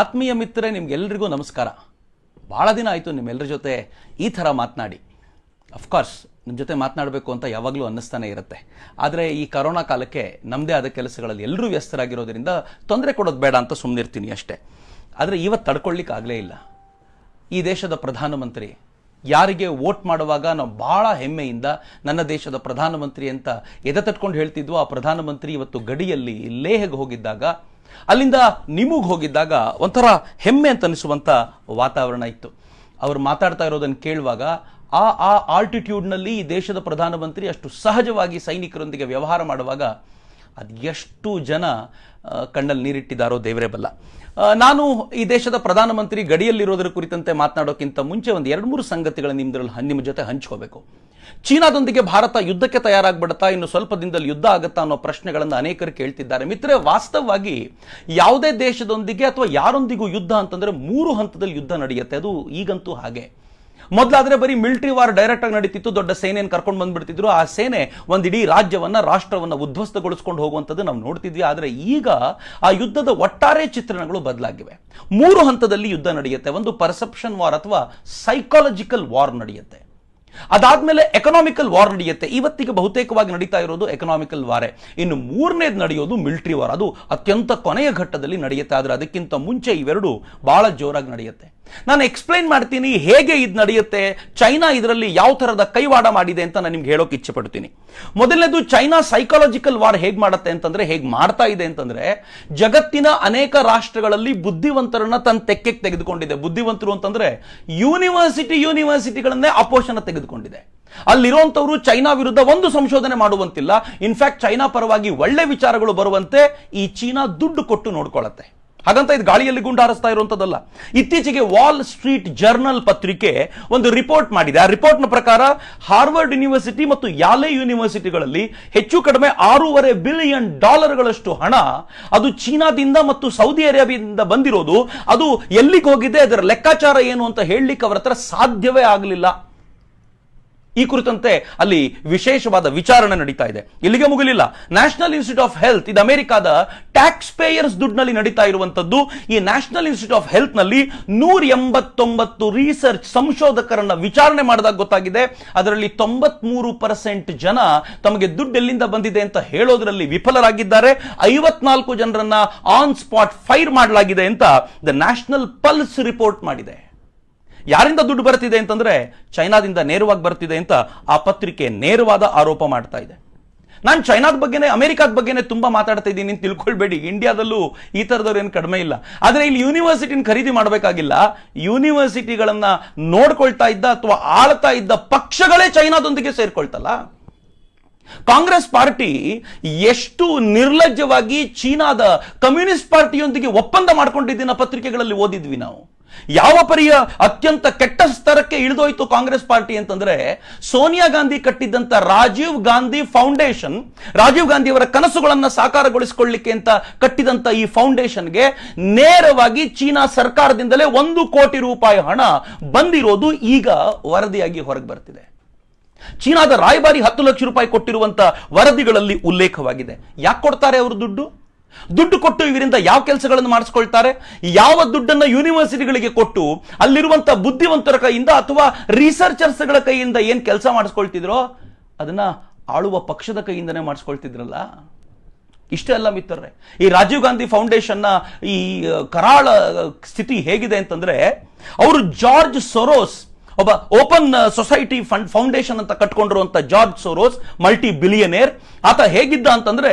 ಆತ್ಮೀಯ ಮಿತ್ರರೇ, ನಿಮ್ಗೆಲ್ಲರಿಗೂ ನಮಸ್ಕಾರ. ಭಾಳ ದಿನ ಆಯಿತು ನಿಮ್ಮೆಲ್ಲರ ಜೊತೆ ಈ ಥರ ಮಾತನಾಡಿ. ಅಫ್ಕೋರ್ಸ್ ನಿಮ್ಮ ಜೊತೆ ಮಾತನಾಡಬೇಕು ಅಂತ ಯಾವಾಗಲೂ ಅನ್ನಿಸ್ತಾನೆ ಇರುತ್ತೆ. ಆದರೆ ಈ ಕರೋನಾ ಕಾಲಕ್ಕೆ ನಮ್ಮದೇ ಆದ ಕೆಲಸಗಳಲ್ಲಿ ಎಲ್ಲರೂ ವ್ಯಸ್ತರಾಗಿರೋದ್ರಿಂದ ತೊಂದರೆ ಕೊಡೋದು ಬೇಡ ಅಂತ ಸುಮ್ಮನಿರ್ತೀನಿ ಅಷ್ಟೇ. ಆದರೆ ಇವತ್ತು ತಡ್ಕೊಳ್ಳಿಕ್ಕಾಗಲೇ ಇಲ್ಲ. ಈ ದೇಶದ ಪ್ರಧಾನಮಂತ್ರಿ ಯಾರಿಗೆ ವೋಟ್ ಮಾಡುವಾಗ ನಾವು ಭಾಳ ಹೆಮ್ಮೆಯಿಂದ ನನ್ನ ದೇಶದ ಪ್ರಧಾನಮಂತ್ರಿ ಅಂತ ಎದೆ ತಟ್ಕೊಂಡು ಹೇಳ್ತಿದ್ವು, ಆ ಪ್ರಧಾನಮಂತ್ರಿ ಇವತ್ತು ಗಡಿಯಲ್ಲಿ ಲೇಹ್ಗೆ ಹೋಗಿದ್ದಾಗ, ಅಲ್ಲಿಂದ ನಿಮೂಗ್ ಹೋಗಿದ್ದಾಗ ಒಂಥರ ಹೆಮ್ಮೆ ಅಂತ ಅನಿಸುವಂಥ ವಾತಾವರಣ ಇತ್ತು. ಅವರು ಮಾತಾಡ್ತಾ ಇರೋದನ್ನು ಕೇಳುವಾಗ ಆ ಆಲ್ಟಿಟ್ಯೂಡ್ನಲ್ಲಿ ಈ ದೇಶದ ಪ್ರಧಾನಮಂತ್ರಿ ಅಷ್ಟು ಸಹಜವಾಗಿ ಸೈನಿಕರೊಂದಿಗೆ ವ್ಯವಹಾರ ಮಾಡುವಾಗ ಅದು ಎಷ್ಟು ಜನ ಕಣ್ಣಲ್ಲಿ ನೀರಿಟ್ಟಿದ್ದಾರೋ ದೇವರೇ ಬಲ್ಲ. ನಾನು ಈ ದೇಶದ ಪ್ರಧಾನಮಂತ್ರಿ ಗಡಿಯಲ್ಲಿರೋದ್ರ ಕುರಿತಂತೆ ಮಾತನಾಡೋಕ್ಕಿಂತ ಮುಂಚೆ ಒಂದು 2-3 ಸಂಗತಿಗಳನ್ನು ನಿಮ್ಮ ಜೊತೆ ಹಂಚ್ಕೋಬೇಕು. ಚೀನಾದೊಂದಿಗೆ ಭಾರತ ಯುದ್ಧಕ್ಕೆ ತಯಾರಾಗ್ಬಿಡುತ್ತಾ, ಇನ್ನು ಸ್ವಲ್ಪ ದಿನದಲ್ಲಿ ಯುದ್ಧ ಆಗುತ್ತಾ ಅನ್ನೋ ಪ್ರಶ್ನೆಗಳನ್ನು ಅನೇಕರು ಕೇಳ್ತಿದ್ದಾರೆ. ಮಿತ್ರರೇ, ವಾಸ್ತವವಾಗಿ ಯಾವುದೇ ದೇಶದೊಂದಿಗೆ ಅಥವಾ ಯಾರೊಂದಿಗೂ ಯುದ್ಧ ಅಂತಂದ್ರೆ 3 ಹಂತದಲ್ಲಿ ಯುದ್ಧ ನಡೆಯುತ್ತೆ. ಅದು ಈಗಂತೂ ಹಾಗೆ. ಮೊದಲಾದ್ರೆ ಬರೀ ಮಿಲಿಟರಿ ವಾರ್ ಡೈರೆಕ್ಟ್ ಆಗಿ ನಡೀತಿತ್ತು, ದೊಡ್ಡ ಸೇನೆಯನ್ನು ಕರ್ಕೊಂಡು ಬಂದ್ಬಿಡ್ತಿದ್ರು. ಆ ಸೇನೆ ಒಂದಿಡೀ ರಾಷ್ಟ್ರವನ್ನ ಉದ್ಧ್ವಸ್ತಗೊಳಿಸ್ಕೊಂಡು ಹೋಗುವಂಥದ್ದು ನಾವು ನೋಡ್ತಿದ್ವಿ. ಆದರೆ ಈಗ ಆ ಯುದ್ಧದ ಒಟ್ಟಾರೆ ಚಿತ್ರಣಗಳು ಬದಲಾಗಿವೆ. 3 ಹಂತದಲ್ಲಿ ಯುದ್ಧ ನಡೆಯುತ್ತೆ. ಒಂದು ಪರ್ಸೆಪ್ಷನ್ ವಾರ್ ಅಥವಾ ಸೈಕಾಲಜಿಕಲ್ ವಾರ್ ನಡೆಯುತ್ತೆ. ಅದಾದ್ಮೇಲೆ ಎಕನಾಮಿಕಲ್ ವಾರ್ ನಡೆಯುತ್ತೆ. ಇವತ್ತಿಗೆ ಬಹುತೇಕವಾಗಿ ನಡೀತಾ ಇರೋದು ಎಕನಾಮಿಕಲ್ ವಾರೇ. ಇನ್ನು 3ನೇದು ನಡೆಯೋದು ಮಿಲಿಟರಿ ವಾರ್. ಅದು ಅತ್ಯಂತ ಕೊನೆಯ ಘಟ್ಟದಲ್ಲಿ ನಡೆಯುತ್ತೆ. ಆದರೆ ಅದಕ್ಕಿಂತ ಮುಂಚೆ ಇವೆರಡು ಬಹಳ ಜೋರಾಗಿ ನಡೆಯುತ್ತೆ. ನಾನು ಎಕ್ಸ್ಪ್ಲೈನ್ ಮಾಡ್ತೀನಿ ಹೇಗೆ ಇದು ನಡೆಯುತ್ತೆ, ಚೈನಾ ಇದರಲ್ಲಿ ಯಾವ ಥರದ ಕೈವಾಡ ಮಾಡಿದೆ ಅಂತ ನಾನು ನಿಮ್ಗೆ ಹೇಳೋಕೆ ಇಚ್ಛೆ ಪಡ್ತೀನಿ. ಮೊದಲನೇದು, ಚೈನಾ ಸೈಕಾಲಜಿಕಲ್ ವಾರ್ ಹೇಗೆ ಮಾಡುತ್ತೆ ಅಂತಂದ್ರೆ, ಹೇಗೆ ಮಾಡ್ತಾ ಇದೆ ಅಂತಂದ್ರೆ, ಜಗತ್ತಿನ ಅನೇಕ ರಾಷ್ಟ್ರಗಳಲ್ಲಿ ಬುದ್ಧಿವಂತರನ್ನ ತನ್ನ ತೆಕ್ಕೆಗೆ ತೆಗೆದುಕೊಂಡಿದೆ. ಬುದ್ಧಿವಂತರು ಅಂತಂದ್ರೆ ಯೂನಿವರ್ಸಿಟಿಗಳನ್ನೇ ಅಪೋಷಣ ತೆಗೆದುಕೊಂಡಿದೆ. ಅಲ್ಲಿರುವಂತವರು ಚೈನಾ ವಿರುದ್ಧ ಒಂದು ಸಂಶೋಧನೆ ಮಾಡುವಂತಿಲ್ಲ. ಇನ್ಫ್ಯಾಕ್ಟ್ ಚೈನಾ ಪರವಾಗಿ ಒಳ್ಳೆ ವಿಚಾರಗಳು ಬರುವಂತೆ ಈ ಚೀನಾ ದುಡ್ಡು ಕೊಟ್ಟು ನೋಡ್ಕೊಳ್ಳುತ್ತೆ. ಹಾಗಂತ ಇದು ಗಾಳಿಯಲ್ಲಿ ಗುಂಡು ಹಾರಿಸ್ತಾ ಇರುವಂತದ್ದಲ್ಲ. ಇತ್ತೀಚೆಗೆ ವಾಲ್ ಸ್ಟ್ರೀಟ್ ಜರ್ನಲ್ ಪತ್ರಿಕೆ ಒಂದು ರಿಪೋರ್ಟ್ ಮಾಡಿದೆ. ಆ ರಿಪೋರ್ಟ್ನ ಪ್ರಕಾರ ಹಾರ್ವರ್ಡ್ ಯೂನಿವರ್ಸಿಟಿ ಮತ್ತು ಯಾಲೆ ಯೂನಿವರ್ಸಿಟಿಗಳಲ್ಲಿ ಹೆಚ್ಚು ಕಡಿಮೆ $6.5 ಬಿಲಿಯನ್ ಹಣ ಅದು ಚೀನಾದಿಂದ ಮತ್ತು ಸೌದಿ ಅರೇಬಿಯಾದಿಂದ ಬಂದಿರೋದು. ಅದು ಎಲ್ಲಿಗೆ ಹೋಗಿದೆ, ಅದರ ಲೆಕ್ಕಾಚಾರ ಏನು ಅಂತ ಹೇಳಲಿಕ್ಕೆ ಅವರ ಹತ್ರ ಸಾಧ್ಯವೇ ಆಗಲಿಲ್ಲ. ಈ ಕುರಿತಂತೆ ಅಲ್ಲಿ ವಿಶೇಷವಾದ ವಿಚಾರಣೆ ನಡೀತಾ ಇದೆ. ಇಲ್ಲಿಗೆ ಮುಗಿಲಿಲ್ಲ. ನ್ಯಾಷನಲ್ ಇನ್ಸ್ಟಿಟ್ಯೂಟ್ ಆಫ್ ಹೆಲ್ತ್, ಇದು ಅಮೆರಿಕಾದ ಟ್ಯಾಕ್ಸ್ ಪೇಯರ್ಸ್ ದುಡ್ಡಿನಲ್ಲಿ ನಡೀತಾ ಇರುವಂತದ್ದು. ಈ ನ್ಯಾಷನಲ್ ಇನ್ಸ್ಟಿಟ್ಯೂಟ್ ಆಫ್ ಹೆಲ್ತ್ ನಲ್ಲಿ 189 ರಿಸರ್ಚ್ ಸಂಶೋಧಕರನ್ನ ವಿಚಾರಣೆ ಮಾಡಿದಾಗ ಗೊತ್ತಾಗಿದೆ, ಅದರಲ್ಲಿ 93% ಜನ ತಮಗೆ ದುಡ್ಡು ಎಲ್ಲಿಂದ ಬಂದಿದೆ ಅಂತ ಹೇಳೋದ್ರಲ್ಲಿ ವಿಫಲರಾಗಿದ್ದಾರೆ. 54 ಜನರನ್ನ ಆನ್ ಸ್ಪಾಟ್ ಫೈರ್ ಮಾಡಲಾಗಿದೆ ಅಂತ ದ ನ್ಯಾಷನಲ್ ಪಲ್ಸ್ ರಿಪೋರ್ಟ್ ಮಾಡಿದೆ. ಯಾರಿಂದ ದುಡ್ಡು ಬರ್ತಿದೆ ಅಂತಂದ್ರೆ ಚೈನಾದಿಂದ ನೇರವಾಗಿ ಬರ್ತಿದೆ ಅಂತ ಆ ಪತ್ರಿಕೆ ನೇರವಾದ ಆರೋಪ ಮಾಡ್ತಾ ಇದೆ. ನಾನು ಚೈನಾದ ಬಗ್ಗೆನೇ ಅಮೆರಿಕಾದ ಬಗ್ಗೆನೇ ತುಂಬಾ ಮಾತಾಡ್ತಾ ಇದ್ದೀನಿ ಅಂತ ತಿಳ್ಕೊಳ್ಬೇಡಿ. ಇಂಡಿಯಾದಲ್ಲೂ ಈ ತರದವ್ರು ಏನು ಕಡಿಮೆ ಇಲ್ಲ. ಆದರೆ ಇಲ್ಲಿ ಯೂನಿವರ್ಸಿಟಿನ ಖರೀದಿ ಮಾಡಬೇಕಾಗಿಲ್ಲ. ಯೂನಿವರ್ಸಿಟಿಗಳನ್ನ ನೋಡ್ಕೊಳ್ತಾ ಇದ್ದ ಅಥವಾ ಆಳ್ತಾ ಇದ್ದ ಪಕ್ಷಗಳೇ ಚೈನಾದೊಂದಿಗೆ ಸೇರ್ಕೊಳ್ತಲ್ಲ. ಕಾಂಗ್ರೆಸ್ ಪಾರ್ಟಿ ಎಷ್ಟು ನಿರ್ಲಜ್ಜವಾಗಿ ಚೀನಾದ ಕಮ್ಯುನಿಸ್ಟ್ ಪಾರ್ಟಿಯೊಂದಿಗೆ ಒಪ್ಪಂದ ಮಾಡ್ಕೊಂಡಿದ್ದನ್ನ ಪತ್ರಿಕೆಗಳಲ್ಲಿ ಓದಿದ್ವಿ ನಾವು. ಯಾವ ಪರಿಯ ಅತ್ಯಂತ ಕೆಟ್ಟ ಸ್ತರಕ್ಕೆ ಇಳಿದೋಯ್ತು ಕಾಂಗ್ರೆಸ್ ಪಾರ್ಟಿ ಅಂತಂದ್ರೆ, ಸೋನಿಯಾ ಗಾಂಧಿ ಕಟ್ಟಿದ್ದಂತ ರಾಜೀವ್ ಗಾಂಧಿ ಫೌಂಡೇಶನ್, ರಾಜೀವ್ ಗಾಂಧಿ ಅವರ ಕನಸುಗಳನ್ನ ಸಾಕಾರಗೊಳಿಸಿಕೊಳ್ಳಲಿಕ್ಕೆ ಅಂತ ಕಟ್ಟಿದಂತ ಈ ಫೌಂಡೇಶನ್ಗೆ ನೇರವಾಗಿ ಚೀನಾ ಸರ್ಕಾರದಿಂದಲೇ $1 ಕೋಟಿ ಹಣ ಬಂದಿರೋದು ಈಗ ವರದಿಯಾಗಿ ಹೊರಗೆ ಬರ್ತಿದೆ. ಚೀನಾದ ರಾಯಭಾರಿ $10 ಲಕ್ಷ ಕೊಟ್ಟಿರುವಂತ ವರದಿಗಳಲ್ಲಿ ಉಲ್ಲೇಖವಾಗಿದೆ. ಯಾಕೆ ಕೊಡ್ತಾರೆ ಅವರು ದುಡ್ಡು ಕೊಟ್ಟು ಇವರಿಂದ ಯಾವ ಕೆಲಸಗಳನ್ನು ಮಾಡಿಸ್ಕೊಳ್ತಾರೆ? ಯಾವ ದುಡ್ಡನ್ನ ಯೂನಿವರ್ಸಿಟಿಗಳಿಗೆ ಕೊಟ್ಟು ಅಲ್ಲಿರುವಂತ ಬುದ್ಧಿವಂತರ ಕೈಯಿಂದ ಅಥವಾ ರಿಸರ್ಚರ್ಸ್ಗಳ ಕೈಯಿಂದ ಏನ್ ಕೆಲಸ ಮಾಡಿಸ್ಕೊಳ್ತಿದ್ರೋ ಅದನ್ನ ಆಳುವ ಪಕ್ಷದ ಕೈಯಿಂದನೇ ಮಾಡಿಸ್ಕೊಳ್ತಿದ್ರಲ್ಲ. ಇಷ್ಟೇ ಅಲ್ಲ ಮಿತ್ರರೇ, ಈ ರಾಜೀವ್ ಗಾಂಧಿ ಫೌಂಡೇಶನ್ನ ಈ ಕರಾಳ ಸ್ಥಿತಿ ಹೇಗಿದೆ ಅಂತಂದ್ರೆ, ಅವರು ಜಾರ್ಜ್ ಸೊರೋಸ್, ಒಬ್ಬ ಓಪನ್ ಸೊಸೈಟಿ ಫೌಂಡೇಶನ್ ಅಂತ ಕಟ್ಕೊಂಡಿರುವಂತ ಜಾರ್ಜ್ ಸೊರೋಸ್, ಮಲ್ಟಿ ಬಿಲಿಯನೇರ್, ಆತ ಹೇಗಿದ್ದ ಅಂತಂದ್ರೆ,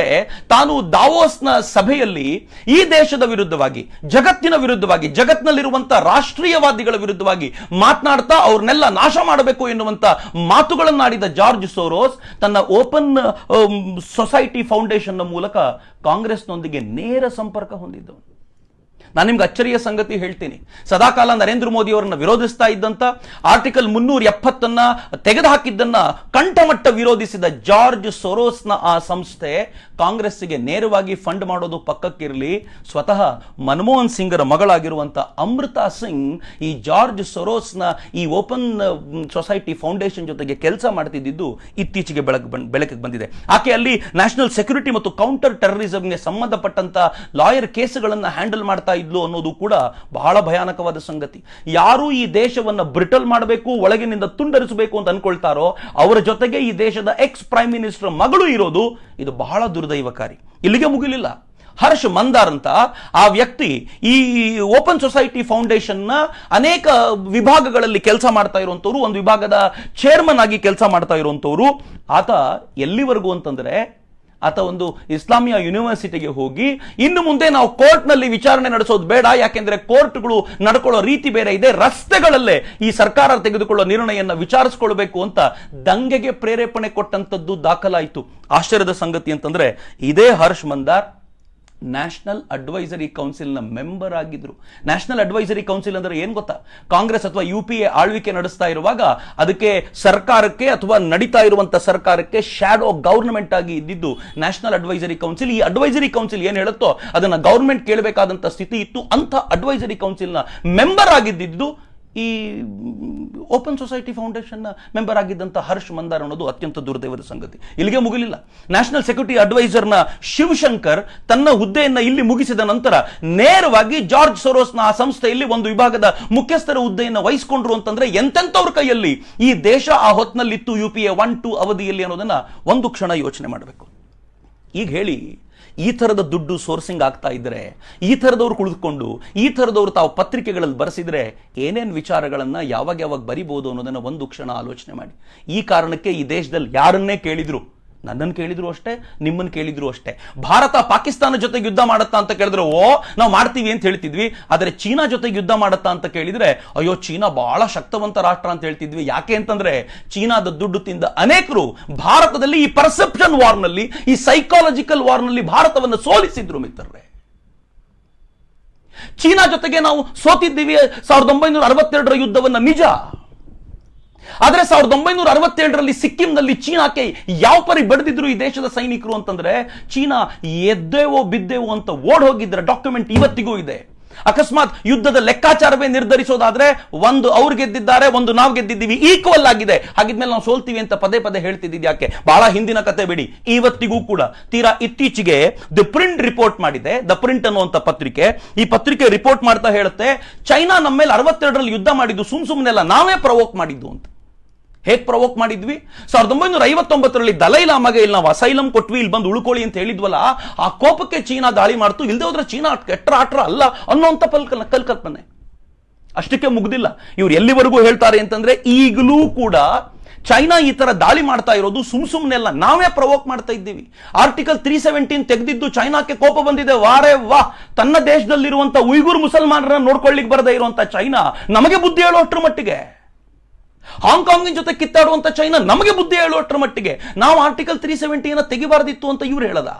ತಾನು ದಾವೋಸ್ನ ಸಭೆಯಲ್ಲಿ ಈ ದೇಶದ ವಿರುದ್ಧವಾಗಿ, ಜಗತ್ತಿನ ವಿರುದ್ಧವಾಗಿ, ಜಗತ್ತಿನಲ್ಲಿರುವಂತ ರಾಷ್ಟ್ರೀಯವಾದಿಗಳ ವಿರುದ್ಧವಾಗಿ ಮಾತನಾಡ್ತಾ ಅವ್ರನ್ನೆಲ್ಲ ನಾಶ ಮಾಡಬೇಕು ಎನ್ನುವಂತ ಮಾತುಗಳನ್ನಾಡಿದ ಜಾರ್ಜ್ ಸೊರೋಸ್ ತನ್ನ ಓಪನ್ ಸೊಸೈಟಿ ಫೌಂಡೇಶನ್ ಮೂಲಕ ಕಾಂಗ್ರೆಸ್ನೊಂದಿಗೆ ನೇರ ಸಂಪರ್ಕ ಹೊಂದಿದ್ದು. ನಾನು ನಿಮ್ಗೆ ಅಚ್ಚರಿಯ ಸಂಗತಿ ಹೇಳ್ತೀನಿ. ಸದಾಕಾಲ ನರೇಂದ್ರ ಮೋದಿ ಅವರನ್ನ ವಿರೋಧಿಸ್ತಾ ಇದ್ದಂತ ಆರ್ಟಿಕಲ್ 370 ತೆಗೆದುಹಾಕಿದ್ದನ್ನ ಕಂಠಮಟ್ಟ ವಿರೋಧಿಸಿದ ಜಾರ್ಜ್ ಸೊರೋಸ್ನ ಆ ಸಂಸ್ಥೆ ಕಾಂಗ್ರೆಸ್ಸಿಗೆ ನೇರವಾಗಿ ಫಂಡ್ ಮಾಡೋದು ಪಕ್ಕಕ್ಕಿರಲಿ, ಸ್ವತಃ ಮನಮೋಹನ್ ಸಿಂಗ್ರ ಮಗಳಾಗಿರುವಂತ ಅಮೃತಾ ಸಿಂಗ್ ಈ ಜಾರ್ಜ್ ಸೊರೋಸ್ನ ಈ ಓಪನ್ ಸೊಸೈಟಿ ಫೌಂಡೇಶನ್ ಜೊತೆಗೆ ಕೆಲಸ ಮಾಡ್ತಿದ್ದು ಇತ್ತೀಚೆಗೆ ಬೆಳಕಿಗೆ ಬಂದಿದೆ. ಆಕೆ ಅಲ್ಲಿ ನ್ಯಾಷನಲ್ ಸೆಕ್ಯೂರಿಟಿ ಮತ್ತು ಕೌಂಟರ್ ಟೆರರಿಸಂಗೆ ಸಂಬಂಧಪಟ್ಟಂತ ಲಾಯರ್ ಕೇಸ್ಗಳನ್ನ ಹ್ಯಾಂಡಲ್ ಮಾಡ್ತಾ ಮಾಡ್ತಾ ಇದ್ಲು ಅನ್ನೋದು ಕೂಡ ಬಹಳ ಭಯಾನಕವಾದ ಸಂಗತಿ. ಯಾರು ಈ ದೇಶವನ್ನ ಬ್ರಿಟಲ್ ಮಾಡಬೇಕು, ಒಳಗಿನಿಂದ ತುಂಡರಿಸಬೇಕು ಅಂತ ಅನ್ಕೊಳ್ತಾರೋ ಅವರ ಜೊತೆಗೆ ಈ ದೇಶದ ಎಕ್ಸ್ ಪ್ರೈಮ್ ಮಿನಿಸ್ಟರ್ ಮಗಳು ಇರೋದು ಇದು ಬಹಳ ದುರ್ದೈವಕಾರಿ. ಇಲ್ಲಿಗೆ ಮುಗಿಲಿಲ್ಲ. ಹರ್ಷ್ ಮಂದಾರ್ ಅಂತ ಆ ವ್ಯಕ್ತಿ ಈ ಓಪನ್ ಸೊಸೈಟಿ ಫೌಂಡೇಶನ್ ನ ಅನೇಕ ವಿಭಾಗಗಳಲ್ಲಿ ಕೆಲಸ ಮಾಡ್ತಾ ಇರುವಂತವ್ರು, ಒಂದು ವಿಭಾಗದ ಚೇರ್ಮನ್ ಆಗಿ ಕೆಲಸ ಮಾಡ್ತಾ ಇರುವಂತವ್ರು. ಆತ ಎಲ್ಲಿವರೆಗೂ ಅಂತಂದ್ರೆ ಆತ ಒಂದು ಇಸ್ಲಾಮಿಯಾ ಯೂನಿವರ್ಸಿಟಿಗೆ ಹೋಗಿ ಇನ್ನು ಮುಂದೆ ನಾವು ಕೋರ್ಟ್ ನಲ್ಲಿ ವಿಚಾರಣೆ ನಡೆಸೋದು ಬೇಡ, ಯಾಕೆಂದ್ರೆ ಕೋರ್ಟ್ಗಳು ನಡ್ಕೊಳ್ಳೋ ರೀತಿ ಬೇರೆ ಇದೆ, ರಸ್ತೆಗಳಲ್ಲೇ ಈ ಸರ್ಕಾರ ತೆಗೆದುಕೊಳ್ಳೋ ನಿರ್ಣಯವನ್ನು ವಿಚಾರಿಸಿಕೊಳ್ಬೇಕು ಅಂತ ದಂಗೆಗೆ ಪ್ರೇರೇಪಣೆ ಕೊಟ್ಟಂತದ್ದು ದಾಖಲಾಯಿತು. ಆಶ್ಚರ್ಯದ ಸಂಗತಿ ಅಂತಂದ್ರೆ ಇದೇ Harsh Mander national advisory council ನ ಮೆಂಬರ್ ಆಗಿದ್ರು. ನ್ಯಾಷನಲ್ ಅಡ್ವೈಸರಿ ಕೌನ್ಸಿಲ್ ಅಂದ್ರೆ ಏನ್ ಗೊತ್ತಾ? ಕಾಂಗ್ರೆಸ್ ಅಥವಾ UPA ಆಳ್ವಿಕೆ ನಡೆಸ್ತಾ ಇರುವಾಗ ಅದಕ್ಕೆ ಸರ್ಕಾರಕ್ಕೆ ಅಥವಾ ನಡೀತಾ ಇರುವಂತಹ ಸರ್ಕಾರಕ್ಕೆ ಶ್ಯಾಡೋ ಗವರ್ನಮೆಂಟ್ ಆಗಿ ಇದ್ದಿದ್ದು ನ್ಯಾಷನಲ್ ಅಡ್ವೈಸರಿ ಕೌನ್ಸಿಲ್. ಈ ಅಡ್ವೈಸರಿ ಕೌನ್ಸಿಲ್ ಏನ್ ಹೇಳುತ್ತೋ ಅದನ್ನ ಗವರ್ನಮೆಂಟ್ ಕೇಳಬೇಕಾದಂತ ಸ್ಥಿತಿ ಇತ್ತು. ಅಂತ ಅಡ್ವೈಸರಿ ಕೌನ್ಸಿಲ್ ನ ಮೆಂಬರ್ ಆಗಿದ್ದು ಈ ಓಪನ್ ಸೊಸೈಟಿ ಫೌಂಡೇಶನ್ ಮೆಂಬರ್ ಆಗಿದ್ದಂತ ಹರ್ಷ್ ಮಂದಾರ್ ಅನ್ನೋದು ಅತ್ಯಂತ ದುರ್ದೈವದ ಸಂಗತಿ. ಇಲ್ಲಿಗೆ ಮುಗಿಲಿಲ್ಲ. ನ್ಯಾಷನಲ್ ಸೆಕ್ಯೂರಿಟಿ ಅಡ್ವೈಸರ್ನ ಶಿವಶಂಕರ್ ತನ್ನ ಹುದ್ದೆಯನ್ನ ಇಲ್ಲಿ ಮುಗಿಸಿದ ನಂತರ ನೇರವಾಗಿ ಜಾರ್ಜ್ ಸೊರೋಸ್ನ ಆ ಸಂಸ್ಥೆಯಲ್ಲಿ ಒಂದು ವಿಭಾಗದ ಮುಖ್ಯಸ್ಥರ ಹುದ್ದೆಯನ್ನು ವಹಿಸಿಕೊಂಡ್ರು ಅಂತಂದ್ರೆ ಎಂತೆಂಥವ್ರ ಕೈಯಲ್ಲಿ ಈ ದೇಶ ಆ ಹೊತ್ತಿನಲ್ಲಿತ್ತು UPA 1-2 ಅವಧಿಯಲ್ಲಿ ಅನ್ನೋದನ್ನ ಒಂದು ಕ್ಷಣ ಯೋಚನೆ ಮಾಡಬೇಕು. ಈಗ ಹೇಳಿ, ಈ ಥರದ ದುಡ್ಡು ಸೋರ್ಸಿಂಗ್ ಆಗ್ತಾ ಇದ್ರೆ, ಈ ಥರದವ್ರು ಕುಳಿತುಕೊಂಡು ಈ ಥರದವ್ರು ತಾವು ಪತ್ರಿಕೆಗಳಲ್ಲಿ ಬರೆಸಿದ್ರೆ ಏನೇನು ವಿಚಾರಗಳನ್ನ ಯಾವಾಗ ಬರಿಬಹುದು ಅನ್ನೋದನ್ನ ಒಂದು ಕ್ಷಣ ಆಲೋಚನೆ ಮಾಡಿ. ಈ ಕಾರಣಕ್ಕೆ ಈ ದೇಶದಲ್ಲಿ ಯಾರನ್ನೇ ಕೇಳಿದ್ರು, ನನ್ನನ್ನು ಕೇಳಿದ್ರು ಅಷ್ಟೇ, ನಿಮ್ಮನ್ನು ಕೇಳಿದ್ರು ಅಷ್ಟೇ, ಭಾರತ ಪಾಕಿಸ್ತಾನ ಜೊತೆಗೆ ಯುದ್ಧ ಮಾಡುತ್ತಾ ಅಂತ ಕೇಳಿದ್ರೆ ಓ ನಾವು ಮಾಡ್ತೀವಿ ಅಂತ ಹೇಳ್ತಿದ್ವಿ. ಆದರೆ ಚೀನಾ ಜೊತೆಗೆ ಯುದ್ಧ ಮಾಡುತ್ತಾ ಅಂತ ಕೇಳಿದ್ರೆ ಅಯ್ಯೋ ಚೀನಾ ಬಹಳ ಶಕ್ತವಂತ ರಾಷ್ಟ್ರ ಅಂತ ಹೇಳ್ತಿದ್ವಿ. ಯಾಕೆ ಅಂತಂದ್ರೆ ಚೀನಾದ ದುಡ್ಡು ತಿಂದ ಅನೇಕರು ಭಾರತದಲ್ಲಿ ಈ ಪರ್ಸೆಪ್ಷನ್ ವಾರ್ನಲ್ಲಿ, ಈ ಸೈಕಾಲಜಿಕಲ್ ವಾರ್ನಲ್ಲಿ ಭಾರತವನ್ನು ಸೋಲಿಸಿದ್ರು ಮಿತ್ರರೇ. ಚೀನಾ ಜೊತೆಗೆ ನಾವು ಸೋತಿದ್ದೀವಿ 1962ರ ಯುದ್ಧವನ್ನ, ನಿಜ. ಆದ್ರೆ 1967ರಲ್ಲಿ ಸಿಕ್ಕಿಂನಲ್ಲಿ ಚೀನಾಕ್ಕೆ ಯಾವ ಪರಿ ಬಡಿದಿದ್ರು ಈ ದೇಶದ ಸೈನಿಕರು ಅಂತಂದ್ರೆ ಚೀನಾ ಎದ್ದೇವೋ ಬಿದ್ದೇವೋ ಅಂತ ಓಡ್ ಹೋಗಿದ್ರ ಡಾಕ್ಯುಮೆಂಟ್ ಇವತ್ತಿಗೂ ಇದೆ. ಅಕಸ್ಮಾತ್ ಯುದ್ಧದ ಲೆಕ್ಕಾಚಾರವೇ ನಿರ್ಧರಿಸೋದಾದ್ರೆ ಒಂದು ಅವ್ರು ಗೆದ್ದಿದ್ದಾರೆ, ಒಂದು ನಾವು ಗೆದ್ದಿದ್ದೀವಿ, ಈಕ್ವಲ್ ಆಗಿದೆ, ಹಾಗಿದ್ಮೇಲೆ ನಾವು ಸೋಲ್ತೀವಿ ಅಂತ ಪದೇ ಪದೇ ಹೇಳ್ತಿದ್ದಿದ್ದು ಯಾಕೆ? ಬಹಳ ಹಿಂದಿನ ಕತೆ ಬಿಡಿ. ಇವತ್ತಿಗೂ ಕೂಡ ತೀರಾ ಇತ್ತೀಚೆಗೆ ದಿ ಪ್ರಿಂಟ್ ರಿಪೋರ್ಟ್ ಮಾಡಿದೆ. ದ ಪ್ರಿಂಟ್ ಅನ್ನುವಂತ ಪತ್ರಿಕೆ, ಈ ಪತ್ರಿಕೆ ರಿಪೋರ್ಟ್ ಮಾಡ್ತಾ ಹೇಳುತ್ತೆ ಚೈನಾ ನಮ್ಮ ಮೇಲೆ 62ರಲ್ಲಿ ಯುದ್ಧ ಮಾಡಿದ್ದು ಸುಮ್ನೆಲ್ಲ ನಾವೇ ಪ್ರವೋಕ್ ಮಾಡಿದ್ದು ಅಂತ. ಹೇಗೆ ಪ್ರವೋಕ್ ಮಾಡಿದ್ವಿ? 1959ರಲ್ಲಿ ದಲೈ ಲಾಮಾಗೆ ಇಲ್ಲಿ ನಾವು ಅಸೈಲಂ ಕೊಟ್ವಿ, ಇಲ್ಲಿ ಬಂದು ಉಳ್ಕೊಳ್ಳಿ ಅಂತ ಹೇಳಿದ್ವಲ್ಲ, ಆ ಕೋಪಕ್ಕೆ ಚೀನಾ ದಾಳಿ ಮಾಡ್ತು. ಇಲ್ಲದೆ ಹೋದ್ರೆ ಚೀನಾ ಕೆಟ್ಟ ಆಟ್ರ ಅಲ್ಲ ಅನ್ನೋಂಥ ಕಲ್ಪನೆ. ಅಷ್ಟಕ್ಕೆ ಮುಗ್ದಿಲ್ಲ. ಇವ್ರು ಎಲ್ಲಿವರೆಗೂ ಹೇಳ್ತಾರೆ ಅಂತಂದ್ರೆ ಈಗಲೂ ಕೂಡ ಚೈನಾ ಈ ತರ ದಾಳಿ ಮಾಡ್ತಾ ಇರೋದು ಸುಮ್ನೆಲ್ಲ ನಾವೇ ಪ್ರವೋಕ್ ಮಾಡ್ತಾ ಇದ್ದೀವಿ. ಆರ್ಟಿಕಲ್ 317 ತೆಗೆದಿದ್ದು ಚೈನಾಕ್ಕೆ ಕೋಪ ಬಂದಿದೆ. ವಾರೇ ವಾ, ತನ್ನ ದೇಶದಲ್ಲಿರುವಂತ ಉಯ್ಗುರ್ ಮುಸಲ್ಮಾನರನ್ನ ನೋಡ್ಕೊಳ್ಳಿಕ್ ಬರದೇ ಇರುವಂತ ಚೈನಾ ನಮಗೆ ಬುದ್ಧಿ ಹೇಳುವಷ್ಟರ ಮಟ್ಟಿಗೆ, ಹಾಂಗ್ಕಾಂಗಿನ ಜೊತೆ ಕಿತ್ತಾಡುವಂತ ಚೈನಾ ನಮಗೆ ಬುದ್ಧಿ ಹೇಳುವಷ್ಟರ ಮಟ್ಟಿಗೆ ನಾವು ಆರ್ಟಿಕಲ್ 317 ತೆಗಿಬಾರ್ದಿತ್ತು ಅಂತ ಇವ್ರು ಹೇಳದ.